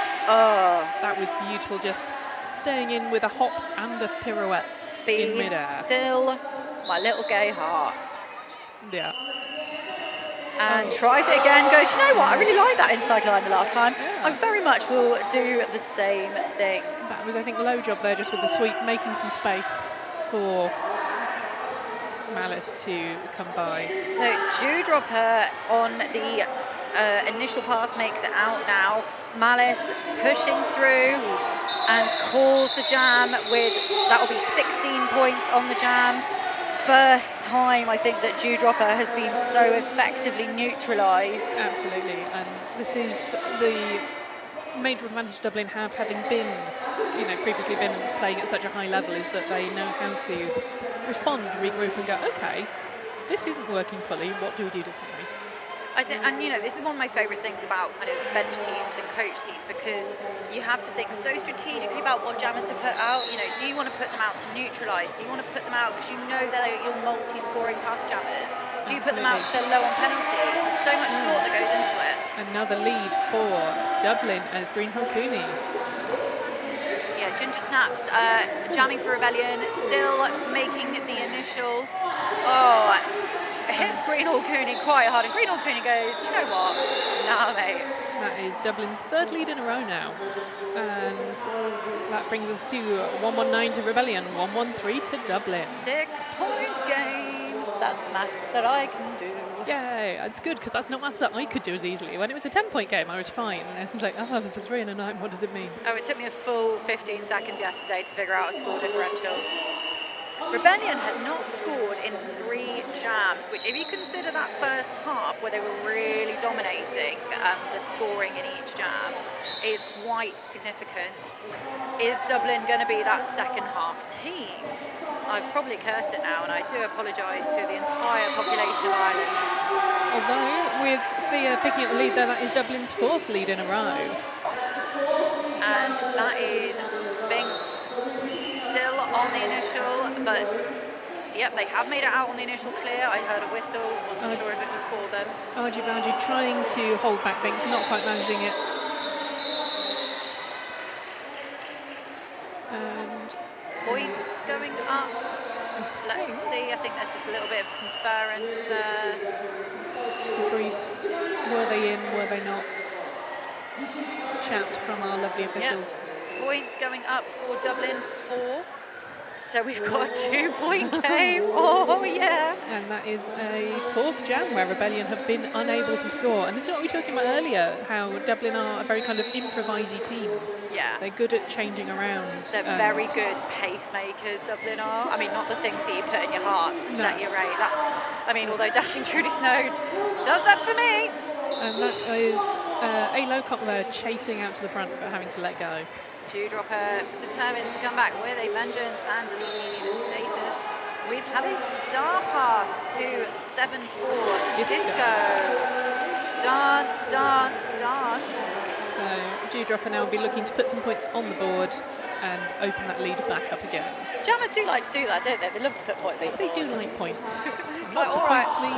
That was beautiful, just staying in with a hop and a pirouette in midair. Still, my little gay heart. Yeah. And tries it again, goes, you know what, I really like that inside line the last time. Yeah. I very much will do the same thing. That was, I think, low job there, just with the sweep, making some space for Malice to come by. So Dewdropper on the initial pass makes it out now. Malice pushing through and calls the jam with, that will be 16 points on the jam. First time, I think, that Dewdropper has been so effectively neutralised. Absolutely, and this is the major advantage Dublin have, having been, previously been playing at such a high level, is that they know how to respond, regroup and go, okay, this isn't working fully, what do we do differently? I think, and this is one of my favourite things about kind of bench teams and coach teams, because you have to think so strategically about what jammers to put out. Do you want to put them out to neutralise? Do you want to put them out because you know they're your multi-scoring pass jammers? Do you put them out because they're low on penalties? There's so much thought that goes into it. Another lead for Dublin as Green Hulkuni. Yeah, Ginger Snaps jamming for Rebellion, still making the initial. Oh, hits Greenhall Cooney quite hard, and Greenhall Cooney goes, do you know what? Nah, mate. That is Dublin's third lead in a row now. And that brings us to 119 to Rebellion, 113 to Dublin. 6-point game. That's maths that I can do. Yay, it's good because that's not maths that I could do as easily. When it was a 10-point game, I was fine. And I was like, oh, there's a 3 and a 9, what does it mean? Oh, it took me a full 15 seconds yesterday to figure out a score differential. Rebellion has not scored in 3 jams, which if you consider that first half where they were really dominating the scoring in each jam, is quite significant. Is Dublin going to be that second half team? I've probably cursed it now, and I do apologise to the entire population of Ireland. Although, with Thea picking up the lead there, that is Dublin's 4th lead in a row. And that is Binks still on the initial, but yep, they have made it out on the initial clear. I heard a whistle, wasn't sure if it was for them. Argy Bargy trying to hold back Binks, not quite managing it. And points going up. Let's see, I think there's just a little bit of conference there. Just a brief, were they in, were they not? Chat from our lovely officials. Yep. Points going up for Dublin, 4. So we've got a 2-point game. Oh, yeah. And that is a 4th jam where Rebellion have been unable to score. And this is what we were talking about earlier, how Dublin are a very kind of improvisey team. Yeah. They're good at changing around. They're very good pacemakers, Dublin are. I mean, not the things that you put in your heart to set your rate. That's, I mean, although Dashing Trudy Snow does that for me. And that is A. Lowcock there chasing out to the front but having to let go. Dewdropper determined to come back with a vengeance and lead status. We've had a star pass to 7-4 Disco. Dance, dance, dance. So Dewdropper now will be looking to put some points on the board and open that lead back up again. Jammers do like to do that, don't they? They love to put points on the board. They do like points. What do points mean?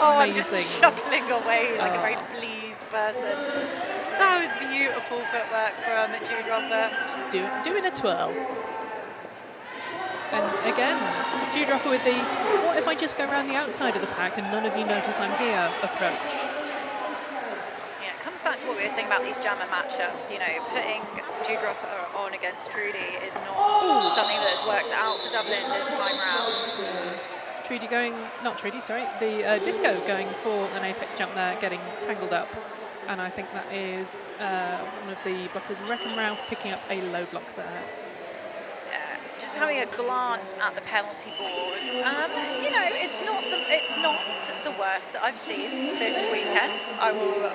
I'm just chuckling away like a very pleased person. That was beautiful footwork from Dewdropper. Just doing a twirl. And again, Dewdropper with the, what if I just go around the outside of the pack and none of you notice I'm here approach. Yeah, it comes back to what we were saying about these jammer matchups. You know, putting Dewdropper on against Trudy is not something that has worked out for Dublin this time round. Trudy going, not Trudy, sorry, the Disco going for an apex jump there, getting tangled up. And I think that is one of the blockers, Reckon Ralph, picking up a low block there. Yeah, just having a glance at the penalty board, you know, it's not the worst that I've seen this weekend. I will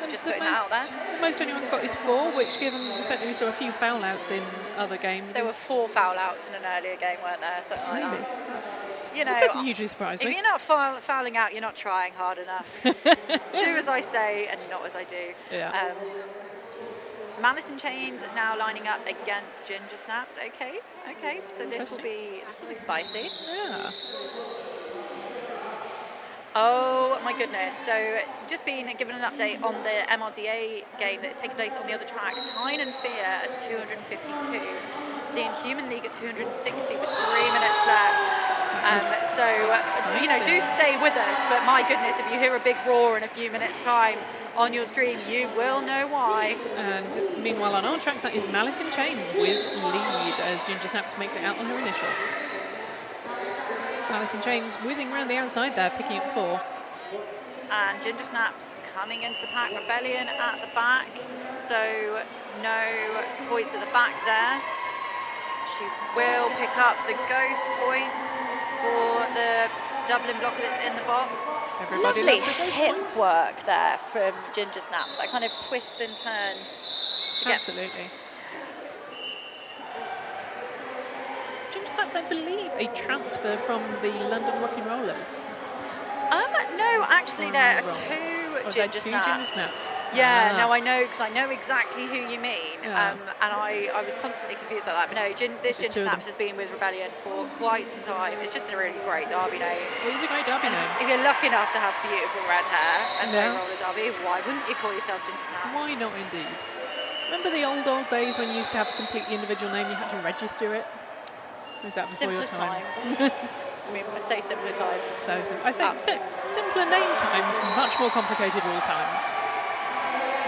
just put that out there. The most anyone's got is 4, which given certainly we saw a few foul outs in other games. There were 4 foul outs in an earlier game, weren't there? Something like maybe. that. That's, you know, it doesn't usually surprise me. If you're not fouling out, you're not trying hard enough. Do as I say and not as I do. Yeah. Malice and Chains now lining up against Ginger Snaps. Okay, so this will be spicy. Yeah. Oh my goodness! So just been given an update on the MRDA game that's taking place on the other track. Tyne and Fear at 252. The Inhuman League at 260 with 3 minutes left. So you know, do stay with us. But my goodness, if you hear a big roar in a few minutes' time on your stream, you will know why. And meanwhile on our track, that is Malice in Chains with lead as Ginger Snaps makes it out on her initial. Malice in Chains whizzing around the outside there, picking up 4. And Ginger Snaps coming into the pack. Rebellion at the back. So no points at the back there. She will pick up the ghost points for the Dublin blocker that's in the box. Everybody Lovely hip work there from Ginger Snaps. That kind of twist and turn to get. Absolutely. Ginger Snaps, I believe, a transfer from the London Rock and Rollers. No, actually there are 2 Ginger Snaps. Yeah, no, I know, because I know exactly who you mean. Yeah. And I was constantly confused about that. But no, this Ginger Snaps has been with Rebellion for quite some time. It's just a really great derby name. It is a great derby name. If you're lucky enough to have beautiful red hair and no roller derby, why wouldn't you call yourself Ginger Snaps? Why not indeed? Remember the old days when you used to have a completely individual name, you had to register it? Or is that before your Simpler time? times. I mean, I say simpler times. So I say simpler name times, much more complicated rule times.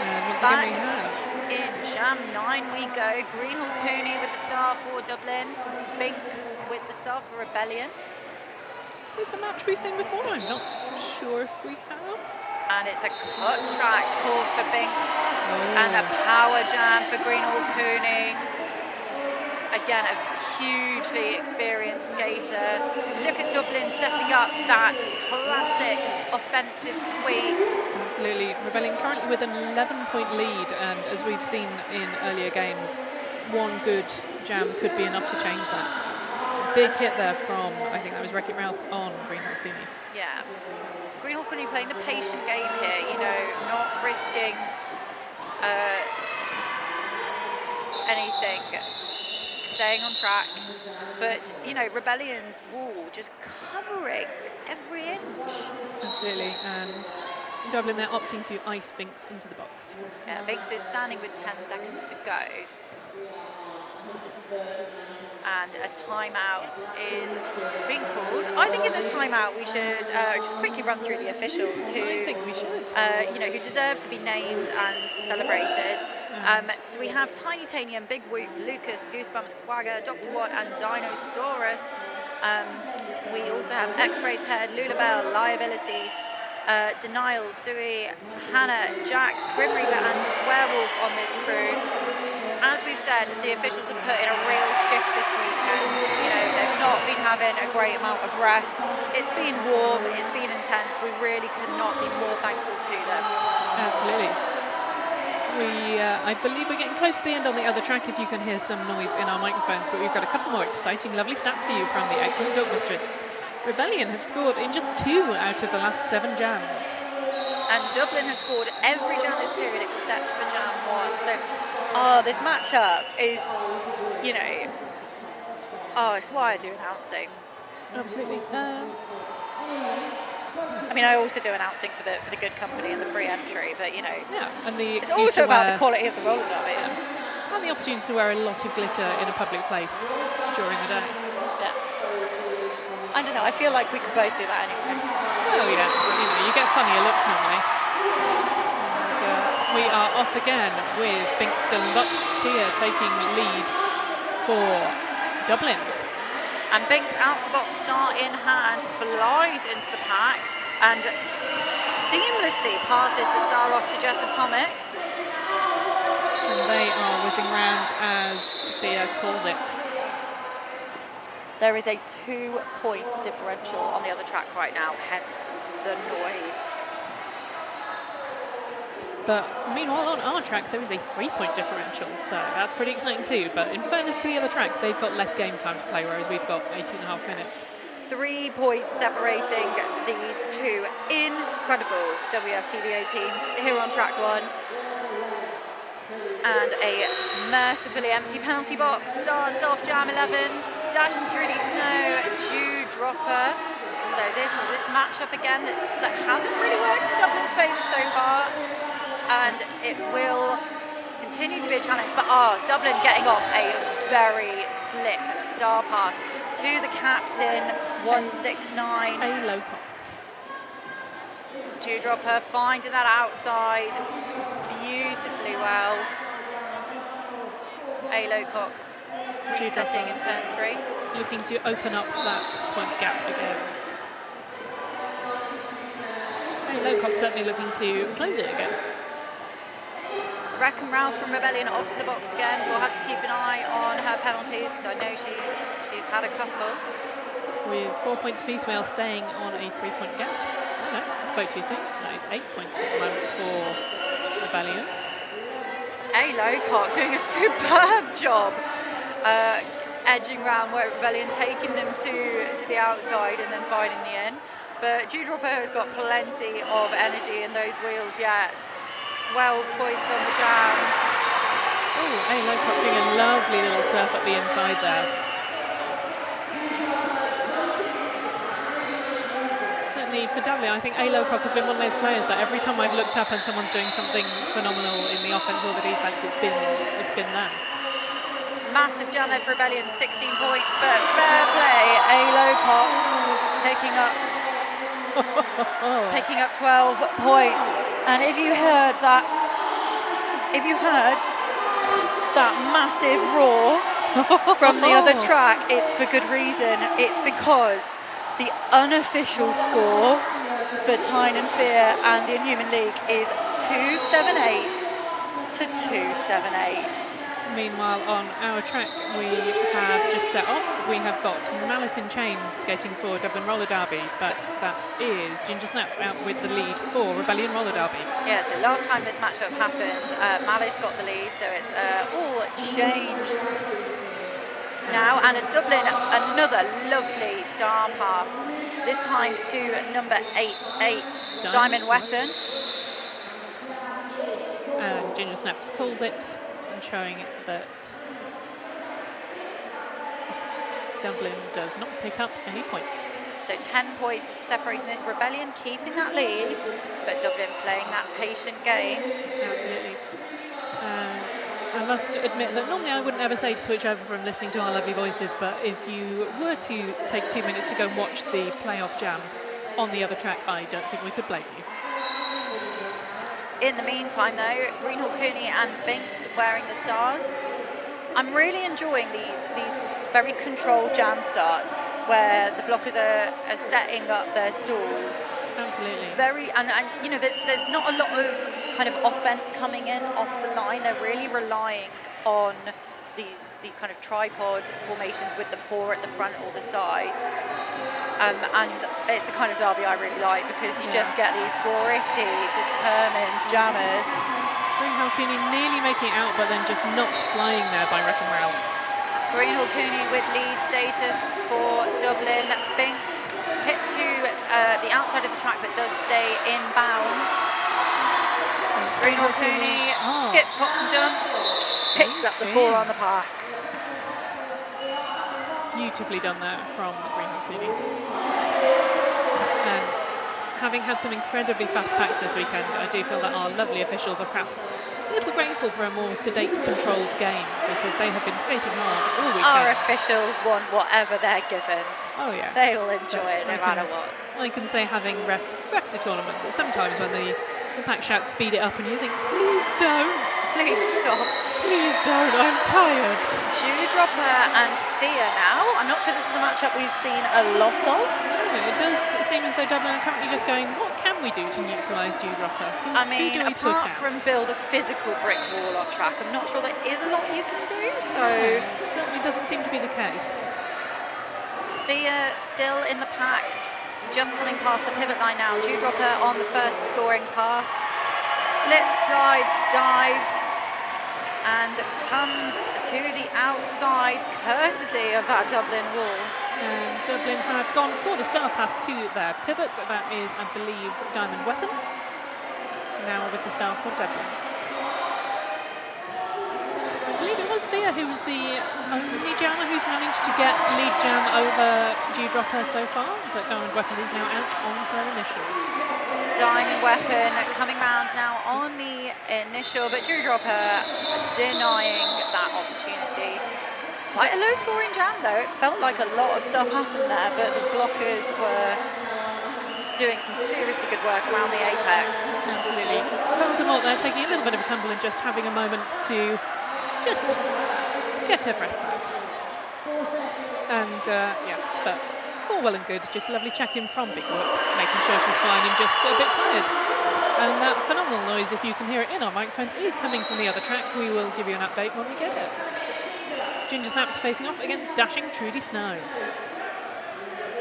And once again we have... In Jam 9 we go. Greenhall Cooney with the star for Dublin. Binks with the star for Rebellion. Is this a match we've seen before? I'm not sure if we have. And it's a cut track called for Binks and a power jam for Greenhall Cooney. Again, a hugely experienced skater. Look at Dublin setting up that classic offensive sweep. Absolutely. Rebellion currently with an 11-point lead, and as we've seen in earlier games, one good jam could be enough to change that. Big hit there from, I think that was Wreck-It Ralph on Greenhall Cooney. Yeah. Greenhall Cooney playing the patient game here, you know, not risking anything, staying on track. But, you know, Rebellion's wall just covering every inch. Absolutely, and in Dublin they're opting to ice Binks into the box. Yeah, Binks is standing with 10 seconds to go. And a timeout is being called. I think in this timeout we should just quickly run through the officials who I think we should. You know, who deserve to be named and celebrated. So we have Tiny Tanium, Big Whoop, Lucas, Goosebumps, Quagga, Dr. Watt, and Dinosaurus. We also have X-Ray Ted, Lulabelle, Liability, Denial, Sui, Hannah, Jack, Grim Reaper, and Swearwolf on this crew. As we've said, the officials have put in a real shift this weekend. You know, they've not been having a great amount of rest. It's been warm, it's been intense. We really could not be more thankful to them. Absolutely. I believe we're getting close to the end on the other track if you can hear some noise in our microphones, but we've got a couple more exciting, lovely stats for you from the excellent Dog Mistress. Rebellion have scored in just 2 out of the last 7 jams. And Dublin have scored every jam this period except for jam 1. So, this matchup is, you know, it's why I do announcing. Absolutely. I mean, I also do announcing for the good company and the free entry, but you know, yeah, and it's also about the quality of the roller derby. And the opportunity to wear a lot of glitter in a public place during the day. Yeah. I don't know, I feel like we could both do that anyway. Oh yeah, you know, you get funnier looks normally. And we are off again with Binks still in the box. Pia taking lead for Dublin. And Binks out the box, start in hand, flies into the pack and seamlessly passes the star off to Jess Atomic. And they are whizzing round as Thea calls it. There is a 2-point differential on the other track right now, hence the noise. But meanwhile on our track there is a 3-point differential, so that's pretty exciting too. But in fairness to the other track, they've got less game time to play, whereas we've got 18.5 minutes. 3 points separating these two incredible WFTDA teams here on track 1. And a mercifully empty penalty box starts off jam 11. Dash and Trudy Snow, Dew Dropper. So this matchup again that hasn't really worked in Dublin's favour so far. And it will continue to be a challenge, but Dublin getting off a very slick star pass to the captain, 169. A low cock. Dewdropper finding that outside beautifully well. A low cock resetting in turn 3. Looking to open up that point gap again. A low cock certainly looking to close it again. Wreck and Ralph from Rebellion off to the box again. We'll have to keep an eye on her penalties because I know she's had a couple. With 4 points apiece, we are staying on a 3-point gap. Oh, no, I spoke too soon. That is 8 points at the moment for Rebellion. A Lowcock doing a superb job edging round where Rebellion, taking them to the outside and then finding the in. But Dewdropper has got plenty of energy in those wheels yet. 12 points on the jam. Oh, A Lowcock doing a lovely little surf up the inside there. Certainly for Dublin, I think A. Lowcock has been one of those players that every time I've looked up and someone's doing something phenomenal in the offense or the defense, it's been them. Massive jam there for Rebellion, 16 points, but fair play. A. Lowcock picking up 12 points. And if you heard that massive roar from the other track, it's for good reason. It's because the unofficial score for Tyne and Fear and the Inhuman League is 278 to 278. Meanwhile, on our track, we have just set off. We have got Malice in Chains skating for Dublin Roller Derby, but that is Ginger Snaps out with the lead for Rebellion Roller Derby. Yeah, so last time this matchup happened, Malice got the lead, so it's all changed now. And at Dublin, another lovely star pass, this time to number 8, Diamond Weapon. And Ginger Snaps calls it, showing that Dublin does not pick up any points. So 10 points separating this. Rebellion keeping that lead, but Dublin playing that patient game. Absolutely. I must admit that normally I wouldn't ever say to switch over from listening to our lovely voices, but if you were to take 2 minutes to go and watch the playoff jam on the other track, I don't think we could blame you. In the meantime, though, Greenhall Cooney and Binks wearing the stars. I'm really enjoying these very controlled jam starts where the blockers are setting up their stalls. Absolutely. And you know, there's not a lot of kind of offense coming in off the line. They're really relying on these kind of tripod formations with the 4 at the front or the side. And it's the kind of derby I really like because you just get these gritty, determined jammers. Greenhall Cooney nearly making it out, but then just not flying there by Wrecking Ralph. Greenhall Cooney with lead status for Dublin. Binks hit to the outside of the track but does stay in bounds. Greenhall Cooney skips, hops and jumps, picks up the 4 on the pass. Beautifully done there from Greenhall Cooney. And having had some incredibly fast packs this weekend, I do feel that our lovely officials are perhaps a little grateful for a more sedate, controlled game because they have been skating hard all weekend. Our officials want whatever they're given. Oh yes. They will enjoy it no matter what. I can say, having refed a tournament, that sometimes when the pack shouts speed it up and you think, please don't. Please stop. Please don't, I'm tired. Dewdropper and Thea now. I'm not sure this is a matchup we've seen a lot of. No, it does seem as though Dublin are currently just going, what can we do to neutralise Dewdropper? I mean, apart from build a physical brick wall on track, I'm not sure there is a lot you can do, so... It certainly doesn't seem to be the case. Thea still in the pack, just coming past the pivot line now. Dewdropper on the first scoring pass. Slips, slides, dives, and comes to the outside, courtesy of that Dublin wall. And Dublin have gone for the star pass to their pivot. That is, I believe, Diamond Weapon. Now with the star for Dublin. I believe it was Thea who was the only jammer who's managed to get lead jam over Dewdropper so far, but Diamond Weapon is now out on her initial. Diamond Weapon coming round now on the initial, but Dewdropper denying that opportunity. It's quite a low-scoring jam, though. It felt like a lot of stuff happened there, but the blockers were doing some seriously good work around the apex. Absolutely. Voldemort there taking a little bit of a tumble and just having a moment to just get her breath back. And, but all well and good. Just a lovely check-in from Big Whoop, making sure she's fine and just a bit tired. And that phenomenal noise, if you can hear it in our microphones, is coming from the other track. We will give you an update when we get it. Ginger Snaps facing off against dashing Trudy Snow.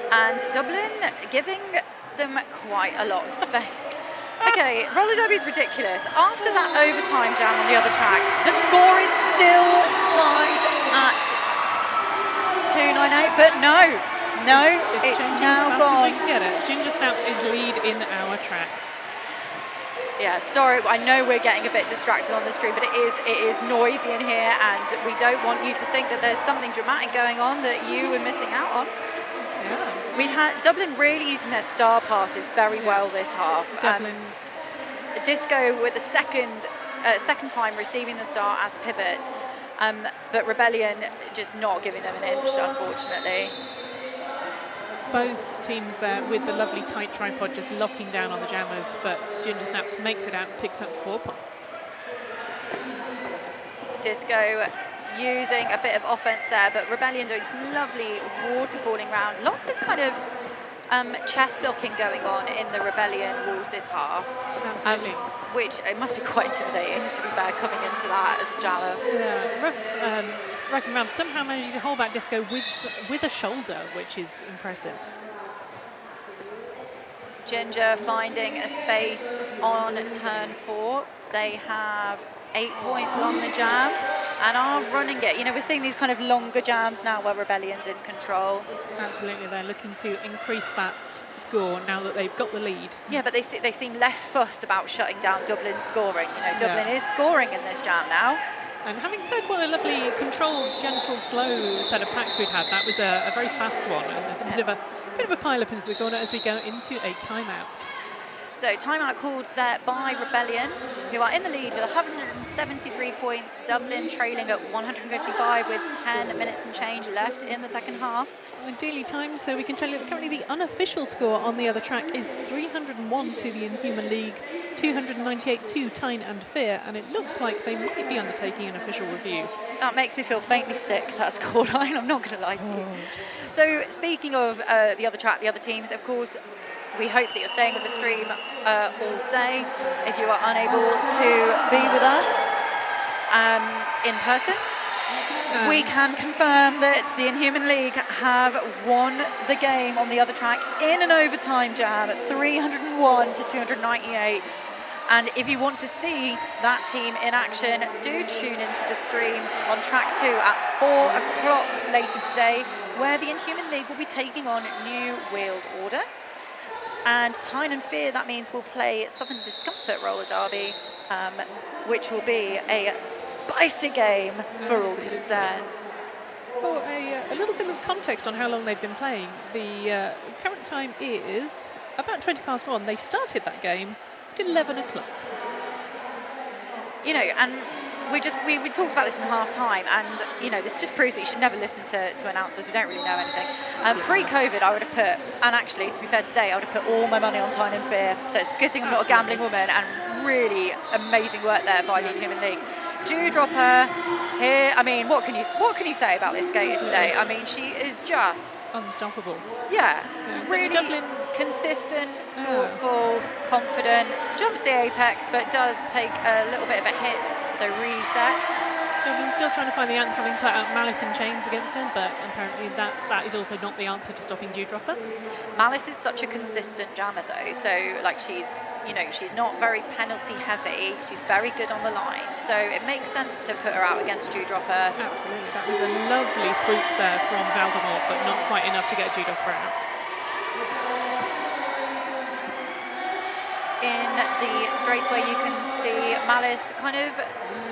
And Dublin giving them quite a lot of space. Okay, roller derby's ridiculous. After that overtime jam on the other track, the score is still tied at 298, but no, it's now as fast gone. as we can get it. Ginger Snaps is lead in our track. Yeah, sorry, I know we're getting a bit distracted on the stream, but it is noisy in here, and we don't want you to think that there's something dramatic going on that you were missing out on. Yeah. We've had Dublin really using their star passes very well this half. Dublin. Disco with the second time receiving the star as pivot, but Rebellion just not giving them an inch, unfortunately. Both teams there with the lovely tight tripod just locking down on the jammers, but Ginger Snaps makes it out, picks up 4 points. Disco using a bit of offense there, but Rebellion doing some lovely waterfalling round. Lots of kind of chest blocking going on in the Rebellion walls this half. Absolutely. Which it must be quite intimidating, to be fair, coming into that as a jammer. Yeah, rough and round. Somehow managing to hold back Disco with a shoulder, which is impressive. Ginger finding a space on turn 4. They have 8 points on the jam and are running it. You know, we're seeing these kind of longer jams now where Rebellion's in control. Absolutely, they're looking to increase that score now that they've got the lead. Yeah, but they seem less fussed about shutting down Dublin's scoring. You know, Dublin is scoring in this jam now. And having said what a lovely, controlled, gentle, slow set of packs we'd had, that was a very fast one. And there's a bit of a pile up into the corner as we go into a timeout. So timeout called there by Rebellion, who are in the lead with 173 points. Dublin trailing at 155 with 10 minutes and change left in the second half. Ideally timed, so we can tell you that currently the unofficial score on the other track is 301 to the Inhuman League, 298 to Tyne and Fear, and it looks like they might be undertaking an official review. That makes me feel faintly sick, that scoreline, I'm not going to lie to you. So speaking of the other track, the other teams, of course, we hope that you're staying with the stream all day. If you are unable to be with us in person, we can confirm that the Inhuman League have won the game on the other track in an overtime jam at 301 to 298. And if you want to see that team in action, do tune into the stream on track 2 at 4 o'clock later today, where the Inhuman League will be taking on New Wheeled Order. And Tyne and Fear, that means we'll play Southern Discomfort Roller Derby, which will be a spicy game for all concerned. For a little bit of context on how long they've been playing, the current time is about 1:20. They started that game at 11 o'clock. You know, and we talked about this in half time, and you know, this just proves that you should never listen to announcers. We don't really know anything. Pre-COVID, I would have put, and actually, to be fair, today I would have put all my money on Tyne and Fear. So it's a good thing I'm not a gambling woman, and really amazing work there by the Inhuman League. Dewdropper here. I mean, what can you say about this skater today? I mean, she is just unstoppable. Yeah, really Dublin. Consistent, thoughtful, confident, jumps the apex, but does take a little bit of a hit, so resets. Dublin still trying to find the answer, having put out Malice in chains against her, but apparently that is also not the answer to stopping Dewdropper. Malice is such a consistent jammer though, so like she's not very penalty heavy, she's very good on the line, so it makes sense to put her out against Dewdropper. Absolutely, that was a lovely swoop there from Valdemort, but not quite enough to get Dewdropper out. In the straightaway you can see Malice kind of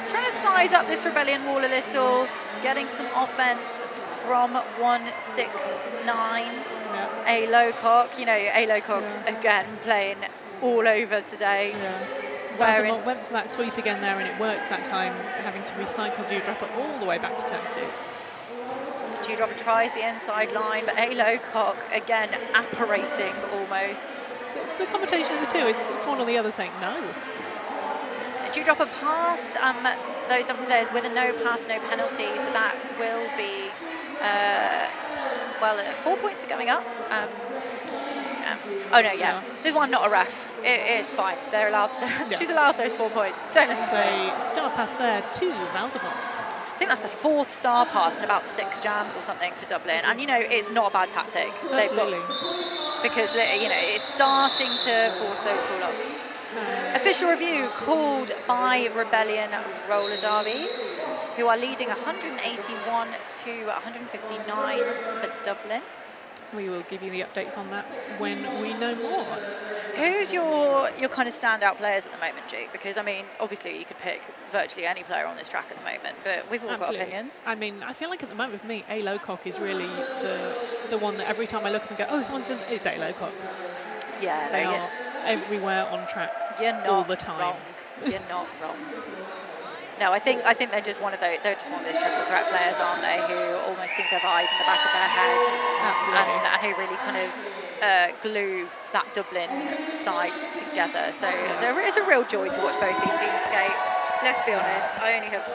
trying to size up this Rebellion wall a little, getting some offense from 169. A Lowcock, you know, A Lowcock again playing all over today. Valdemort went for that sweep again there and it worked that time, having to recycle Dewdropper all the way back to turn 2. Dewdropper tries the inside line, but A Lowcock again apparating almost. So it's the combination of the two. It's one or the other saying no. Dewdropper passed those Dublin players with a no pass, no penalty, so that will be 4 points are going up. Oh no, there's one not a ref. It is fine. They're allowed. She's allowed those 4 points. Don't listen to me. A star pass there to Valdemort. I think that's the 4th star pass in about 6 jams or something for Dublin, and you know it's not a bad tactic. Absolutely. Because you know it's starting to force those call-ups. Official review called by Rebellion Roller Derby, who are leading 181 to 159 for Dublin. We will give you the updates on that when we know more. Who's your kind of standout players at the moment, G? Because, I mean, obviously you could pick virtually any player on this track at the moment, but we've all got opinions. I mean, I feel like at the moment with me, A. Lowcock is really the one that every time I look up and go, oh, someone's done, it's A. Lowcock. Yeah, they are everywhere on track all the time. Wrong. You're not wrong. No, I think they're just one of those triple threat players, aren't they? Who almost seem to have eyes in the back of their head. Absolutely. And who really kind of glue that Dublin side together. So it's a real joy to watch both these teams skate. Let's be honest, I only have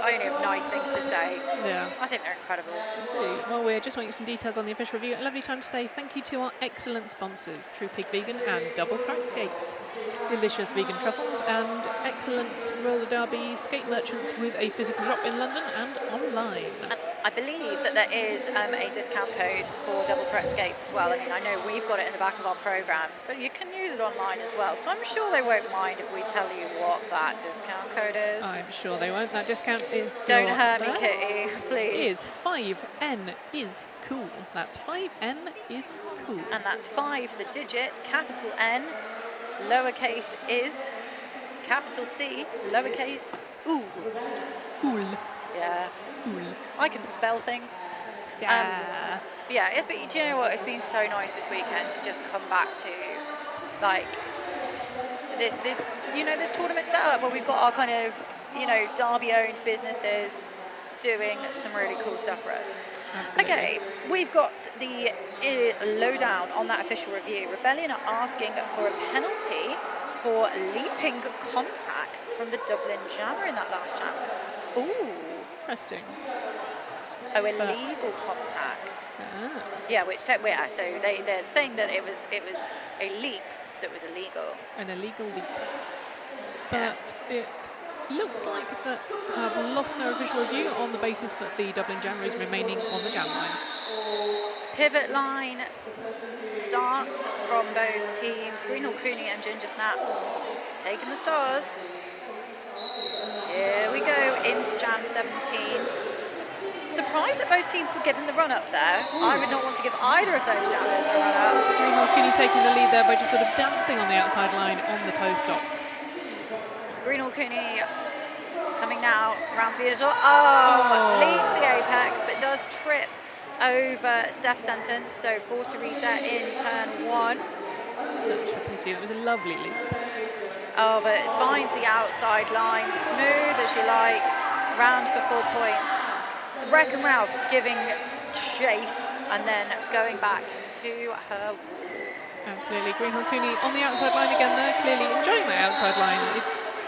nice things to say. Yeah. I think they're incredible. Absolutely. Well, we're just waiting for some details on the official review. A lovely time to say thank you to our excellent sponsors, True Pig Vegan and Double Threat Skates. Delicious vegan truffles and excellent roller derby skate merchants with a physical shop in London and online. And I believe that there is a discount code for Double Threat Skates as well. I mean, I know we've got it in the back of our programmes, but you can use it online as well. So I'm sure they won't mind if we tell you what that discount code is. I'm sure they won't. That discount is... Don't hurt me, Kitty, please. Is 5N is cool. That's 5N is cool. And that's 5, the digit, capital N, lowercase is, capital C, lowercase ooh. Ool. Yeah. Ool. I can spell things. Yeah. Yeah, do you know what? It's been so nice this weekend to just come back to, like, this tournament setup where we've got our kind of, Derby-owned businesses doing some really cool stuff for us. Absolutely. Okay, we've got the lowdown on that official review. Rebellion are asking for a penalty for leaping contact from the Dublin jammer in that last jam. Ooh. Interesting. Oh, illegal contact. Ah. Yeah, so they're saying that it was a leap that was illegal. An illegal leap. But it looks like they have lost their official review on the basis that the Dublin jammer is remaining on the jam line. Pivot line start from both teams. Greenhall Cooney and Ginger Snaps taking the stars. Here we go into jam 17. Surprised that both teams were given the run up there. I would not want to give either of those jammers a run up. Greenhall Cooney taking the lead there by just sort of dancing on the outside line on the toe stops. Greenhall Cooney coming now around for the initial. Leaves the apex, but does trip over Steph Sentence, so forced to reset in turn 1. Such a pity. That was a lovely leap. Oh, but it finds the outside line, smooth as you like, round for full points. Wreckham Ralph giving chase and then going back to her wall. Absolutely. Greenhall Cooney on the outside line again there, clearly enjoying that outside line. It's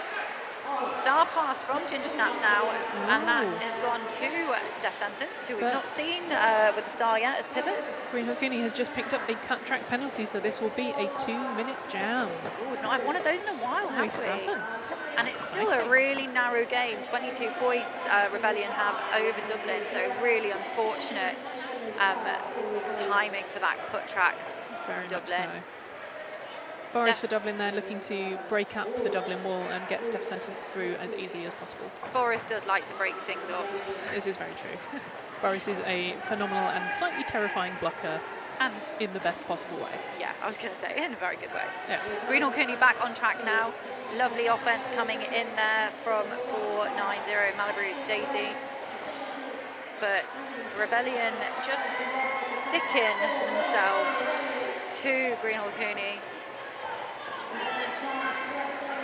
star pass from Ginger Snaps now, and that has gone to Steph Sentence, who we've not seen with the star yet as pivot. Greenhall Cooney has just picked up a cut track penalty, so this will be a 2-minute jam. Oh, we've not had one of those in a while, have we? Haven't. And it's still a really narrow game. 22 points Rebellion have over Dublin, so really unfortunate timing for that cut track. Very Dublin. much so. Boris for Dublin there, looking to break up the Dublin wall and get Steph Sentence through as easily as possible. Boris does like to break things up. This is very true. Boris is a phenomenal and slightly terrifying blocker, and in the best possible way. Yeah, I was going to say, in a very good way. Yeah. Greenhall Cooney back on track now. Lovely offense coming in there from 490 Malibu Stacey. But Rebellion just sticking themselves to Greenhall Cooney.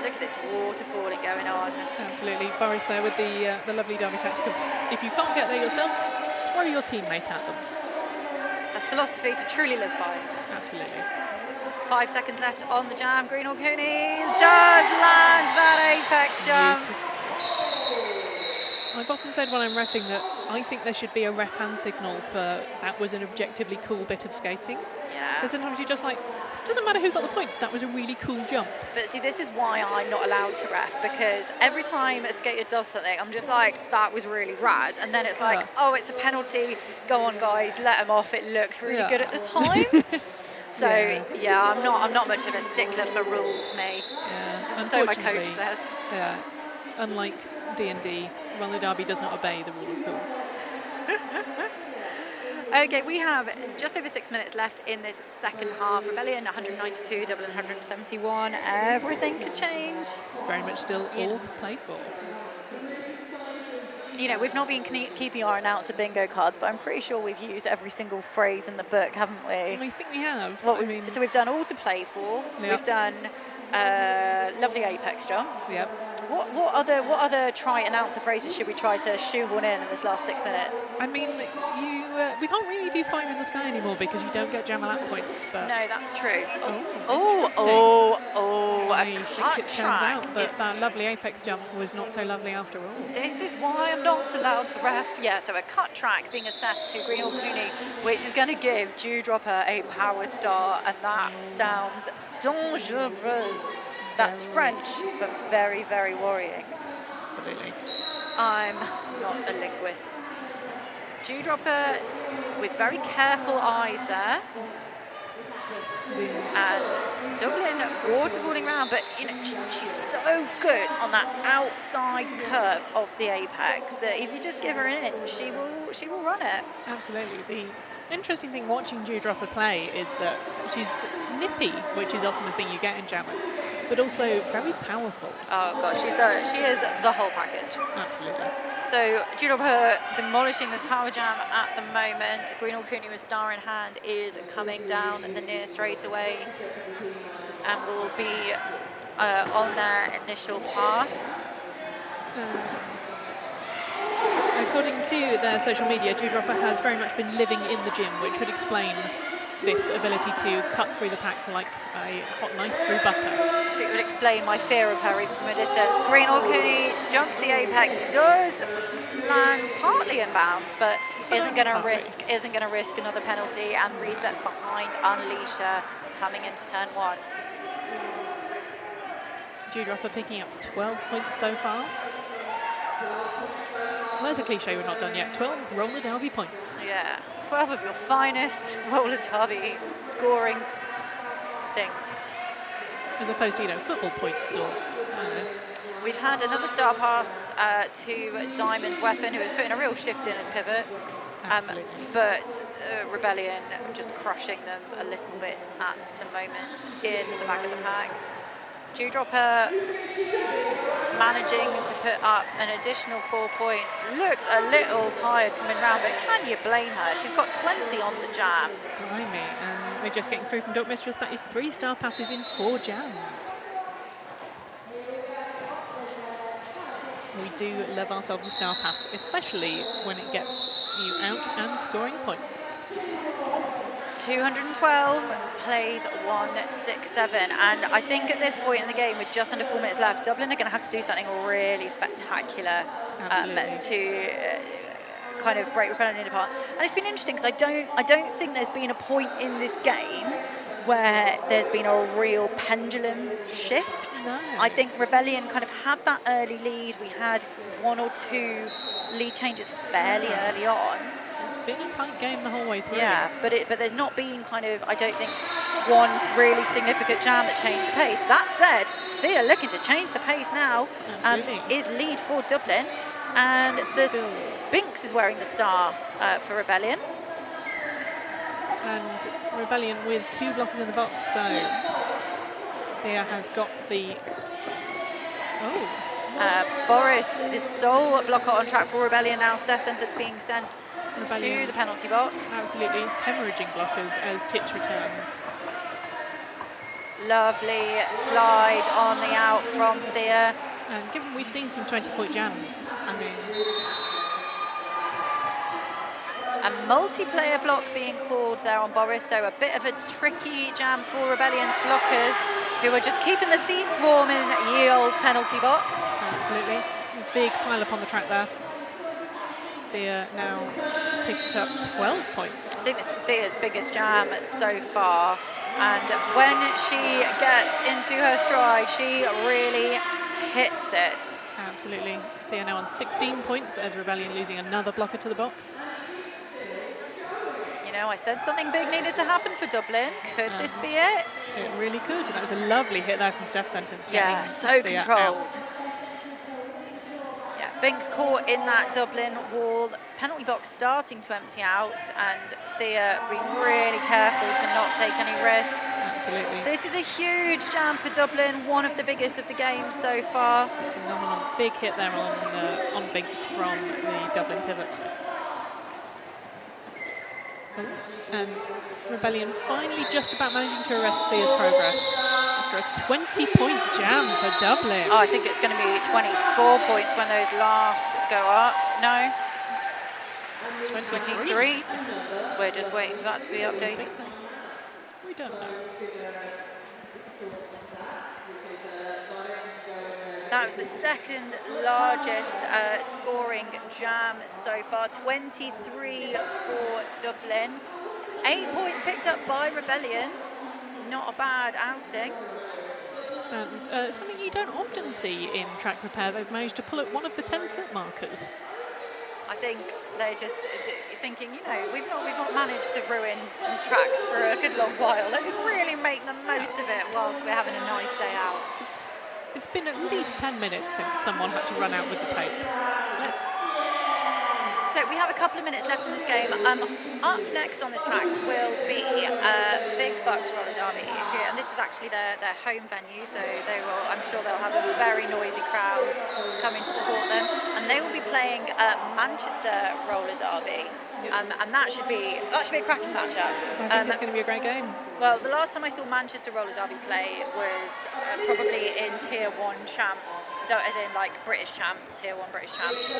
Look at this waterfalling going on. Absolutely. Boris there with the lovely derby tactic of, if you can't get there yourself, throw your teammate at them. A philosophy to truly live by. Absolutely. 5 seconds left on the jam. Greenhall Cooney does land that apex jump. Beautiful. I've often said when I'm reffing that I think there should be a ref hand signal for that was an objectively cool bit of skating. Yeah. Because sometimes you're just like, doesn't matter who got the points, that was a really cool jump. But see, this is why I'm not allowed to ref, because every time a skater does something, I'm just like, that was really rad. And then it's like, oh, it's a penalty. Go on, guys, let them off. It looks really good at the time. So, yeah, I'm not much of a stickler for rules, me. Yeah. So my coach says. Yeah. Unlike D&D, roller derby does not obey the rule of cool. Okay, we have just over 6 minutes left in this second half. Rebellion 192, Dublin 171. Everything could change. Very much still all to play for. You know, we've not been keeping our announcer bingo cards, but I'm pretty sure we've used every single phrase in the book, haven't we? I think we have. So we've done all to play for. Yep. We've done lovely apex jump. Yep. What other announcer phrases should we try to shoehorn in this last 6 minutes? I mean, we can't really do fire in the sky anymore because you don't get Jam-a-Lap points. But no, that's true. I think it turns out that lovely apex jump was not so lovely after all. This is why I'm not allowed to ref. Yeah, so a cut track being assessed to Green or Cooney, which is going to give Dewdropper a power star, and that sounds dangerous. That's French for very, very worrying. Absolutely. I'm not a linguist. Dewdropper with very careful eyes there. And Dublin waterfalling around, but you know she's so good on that outside curve of the apex that if you just give her an inch, she will run it. Absolutely. The interesting thing watching Dewdropper play is that she's nippy, which is often the thing you get in jammers, but also very powerful. Oh gosh, she is the whole package. Absolutely. So Dewdropper demolishing this power jam at the moment. Green or Cooney with star in hand is coming down the near straightaway and will be on their initial pass. According to their social media, Dewdropper has very much been living in the gym, which would explain this ability to cut through the pack like a hot knife through butter. So it would explain my fear of her even from a distance. Green or Cooney jumps the apex, does land partly in bounds, but isn't going to risk another penalty and resets behind Unleasher coming into turn 1. Dewdropper picking up 12 points so far. There's a cliche we're not done yet. 12 roller derby points. Yeah, 12 of your finest roller derby scoring things. As opposed to, football points or, I don't know. We've had another star pass to Diamond Weapon, who is putting a real shift in his pivot. Absolutely. But Rebellion just crushing them a little bit at the moment in the back of the pack. Dewdropper managing to put up an additional 4 points. Looks a little tired coming round, but can you blame her? She's got 20 on the jam. Blimey, and we're just getting through from Dot Mistress. That is 3 star passes in 4 jams. We do love ourselves a star pass, especially when it gets you out and scoring points. 212 plays 167, and I think at this point in the game, with just under 4 minutes left, Dublin are going to have to do something really spectacular to kind of break Rebellion apart. And it's been interesting because I don't think there's been a point in this game where there's been a real pendulum shift. No. I think Rebellion kind of had that early lead. We had 1 or 2 lead changes fairly early on. It's been a tight game the whole way through. Yeah, but there's not been kind of, I don't think, one really significant jam that changed the pace. That said, Thea looking to change the pace now. Is lead for Dublin. And Binks is wearing the star for Rebellion. And Rebellion with 2 blockers in the box, so Thea has got the... Boris, the sole blocker on track for Rebellion now. Steph sentence being sent Rebellion to the penalty box. Absolutely hemorrhaging blockers as Titch returns. Lovely slide on the out from Thea. And given we've seen some 20-point jams, I mean... A multiplayer block being called there on Boris, so a bit of a tricky jam for Rebellion's blockers, who are just keeping the seats warm in ye old penalty box. Absolutely. A big pile up on the track there. Thea now picked up 12 points. I think this is Thea's biggest jam so far, and when she gets into her stride, she really hits it. Absolutely. Thea now on 16 points as Rebellion losing another blocker to the box. You know, I said something big needed to happen for Dublin. Could this be it? It really could. And that was a lovely hit there from Steph Sentence. Yeah, so Thea controlled. out. Yeah, Binks caught in that Dublin wall, penalty box starting to empty out, and Thea being really careful to not take any risks. Absolutely. This is a huge jam for Dublin, one of the biggest of the game so far. Phenomenal. Big hit there on Binks from the Dublin pivot. And Rebellion finally just about managing to arrest Thea's progress after a 20-point jam for Dublin. Oh, I think it's going to be 24 points when those last go up. No? 23. We're just waiting for that to be updated. We don't know. That was the second largest scoring jam so far, 23 for Dublin. 8 points picked up by Rebellion. Not a bad outing. And something you don't often see in track repair, they've managed to pull at one of the 10-foot markers. I think they're just thinking, you know, we've not managed to ruin some tracks for a good long while. Let's really make the most of it whilst we're having a nice day out. It's been at least 10 minutes since someone had to run out with the tape. So we have a couple of minutes left in this game. Up next on this track will be Big Bucks Roller Derby here, and this is actually their home venue, so I'm sure they'll have a very noisy crowd coming to support them, and they will be playing Manchester Roller Derby. And that should be a cracking matchup. I think it's going to be a great game. Well, the last time I saw Manchester Roller Derby play was probably in Tier 1 champs, as in like British champs, Tier 1 British champs,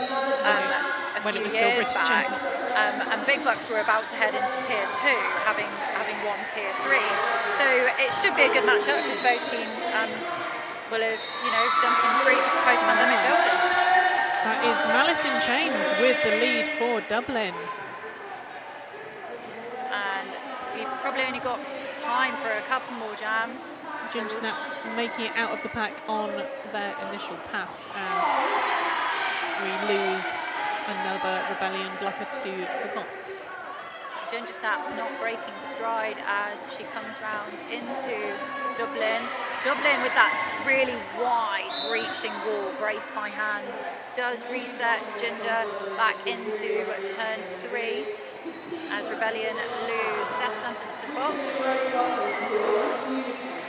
when it was still British champs. And Big Bucks were about to head into Tier 2, having won Tier 3. So it should be a good matchup because both teams will have, done some post-pandemic building. That is Malice in Chains with the lead for Dublin. And we've probably only got time for a couple more jams. Ginger Snaps making it out of the pack on their initial pass as we lose another Rebellion blocker to the box. Ginger Snaps not breaking stride as she comes round into Dublin. Dublin with that really wide reaching wall braced by hands does reset Ginger back into turn 3 as Rebellion lose Steph Sentence to the box.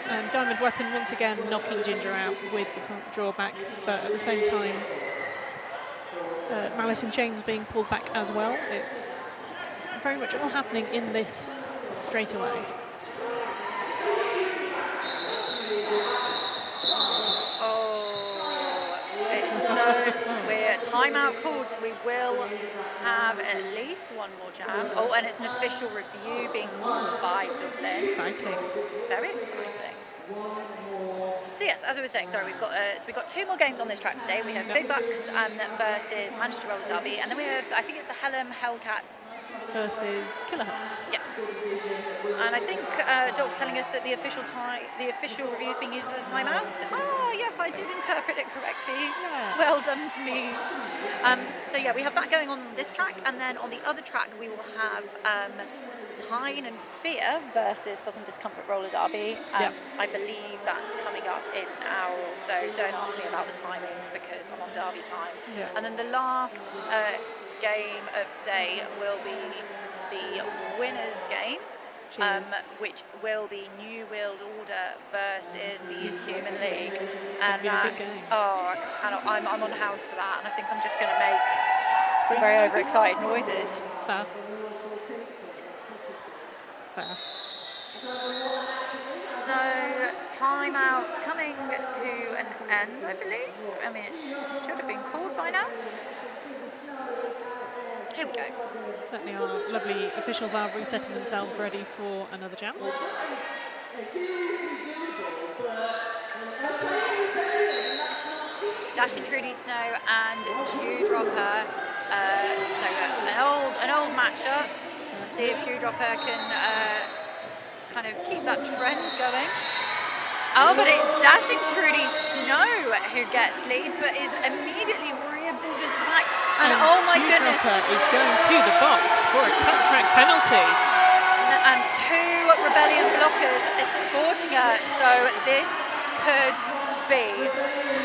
And Diamond Weapon once again knocking Ginger out with the drawback, but at the same time Malice in Chains being pulled back as well. It's very much all happening in this straight away. We're timeout called, so we will have at least one more jam. Oh, and it's an official review being called by Dublin. Exciting. Very exciting. So yes, as I was saying, sorry, we've got 2 more games on this track today. We have Big Bucks versus Manchester Roller Derby, and then we have, I think it's the Helm Hellcats versus Kilohertz. Yes. And I think Doc's telling us that the official review is being used as a timeout. Oh, yes, I did interpret it correctly. Yeah. Well done to me. So yeah, we have that going on this track, and then on the other track we will have Tyne and Fear versus Southern Discomfort Roller Derby. I believe that's coming up in an hour or so. Don't ask me about the timings because I'm on Derby time. Yeah. And then the last game of today will be the winners game, which will be New World Order versus the Inhuman League. It's going to be a good game. Oh, I cannot. I'm on house for that, and I think I'm just going to make some very overexcited noises. Fair. So, timeout coming to an end, I believe. I mean, it should have been called by now. Here we go. Certainly our lovely officials are resetting themselves ready for another jam. Dashing Trudy Snow and Dewdropper. So an old matchup. See if Dewdropper can kind of keep that trend going. Oh, but it's Dashing Trudy Snow who gets lead, but is immediately reabsorbed into the pack. And oh my goodness. Dewdropper is going to the box for a cut track penalty. And 2 Rebellion blockers escorting her, so this could be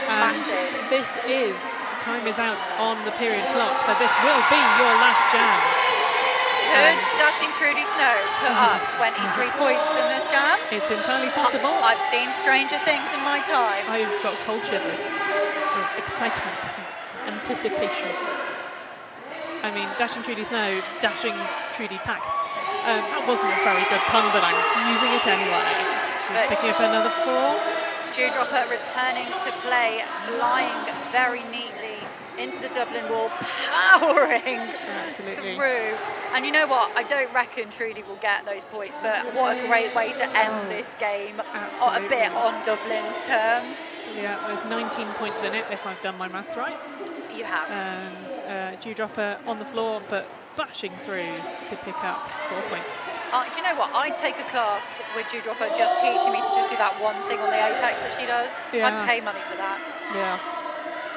And massive. this is, time is out on the period clock, so this will be your last jam. Could Dashing Trudy Snow put up 23 points in this jam? It's entirely possible. I've seen stranger things in my time. I've got cold shivers of excitement and anticipation. I mean, Dashing Trudy Snow, Dashing Trudy Pack. That wasn't a very good pun, but I'm using it anyway. She's picking up another 4. Dewdropper returning to play, flying very neatly into the Dublin wall, powering Absolutely. through. And you know what? I don't reckon Trudy will get those points, but what a great way to end this game, Absolutely. a bit on Dublin's terms. Yeah, there's 19 points in it, if I've done my maths right. You have. And Dewdropper on the floor, but bashing through to pick up 4 points. Do you know what? I'd take a class with Dewdropper just teaching me to just do that one thing on the apex that she does. Yeah. I'd pay money for that. Yeah.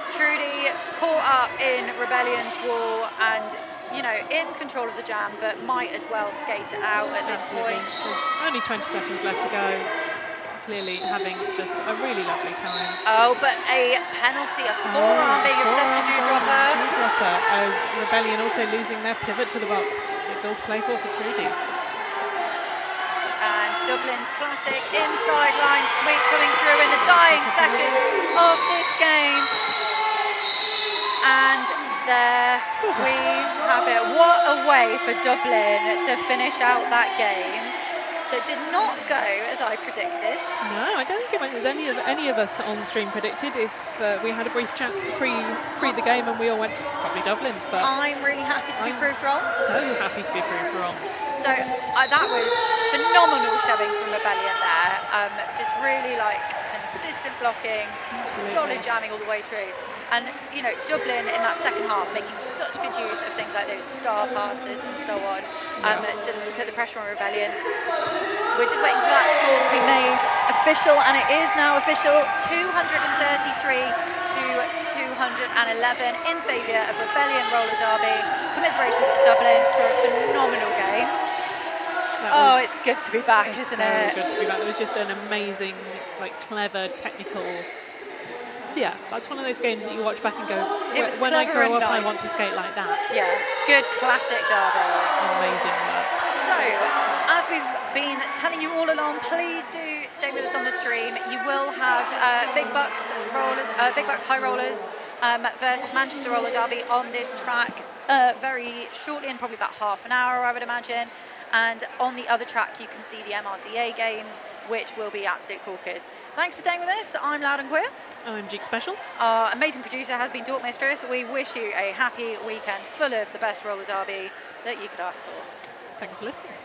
Trudy caught up in Rebellion's wall and, you know, in control of the jam, but might as well skate it out at this Absolutely. point. There's only 20 seconds left to go. Clearly having just a really lovely time. Oh, but a penalty, a forearm being obsessed to Dewdropper. Dewdropper, as Rebellion also losing their pivot to the box. It's all to play for Trudy. And Dublin's classic inside line sweep coming through in the dying seconds of this game. And there we have it. What a way for Dublin to finish out that game that did not go as I predicted. No, I don't think it went as any of us on stream predicted. If we had a brief chat pre the game and we all went probably Dublin, but I'm really happy to be proved wrong. So happy to be proved wrong. So that was phenomenal showing from Rebellion there. Just really like consistent blocking, Absolutely. solid jamming all the way through. And, you know, Dublin in that second half making such good use of things like those star passes and so on to put the pressure on Rebellion. We're just waiting for that score to be made official, and it is now official, 233 to 211 in favour of Rebellion Roller Derby. Commiserations to Dublin for a phenomenal game. It's good to be back, isn't it? It's so good to be back. It was just an amazing, like, clever, technical. Yeah, that's one of those games that you watch back and go, when I grow up, I want to skate like that. Yeah, good classic derby. Amazing work. So, as we've been telling you all along, please do stay with us on the stream. You will have Big Bucks High Rollers versus Manchester Roller Derby on this track very shortly, in probably about half an hour, I would imagine. And on the other track, you can see the MRDA games, which will be absolute corkers. Thanks for staying with us. I'm Loud and Queer. I'm Jig Special. Our amazing producer has been Dork Mistress. We wish you a happy weekend full of the best roller derby that you could ask for. Thank you for listening.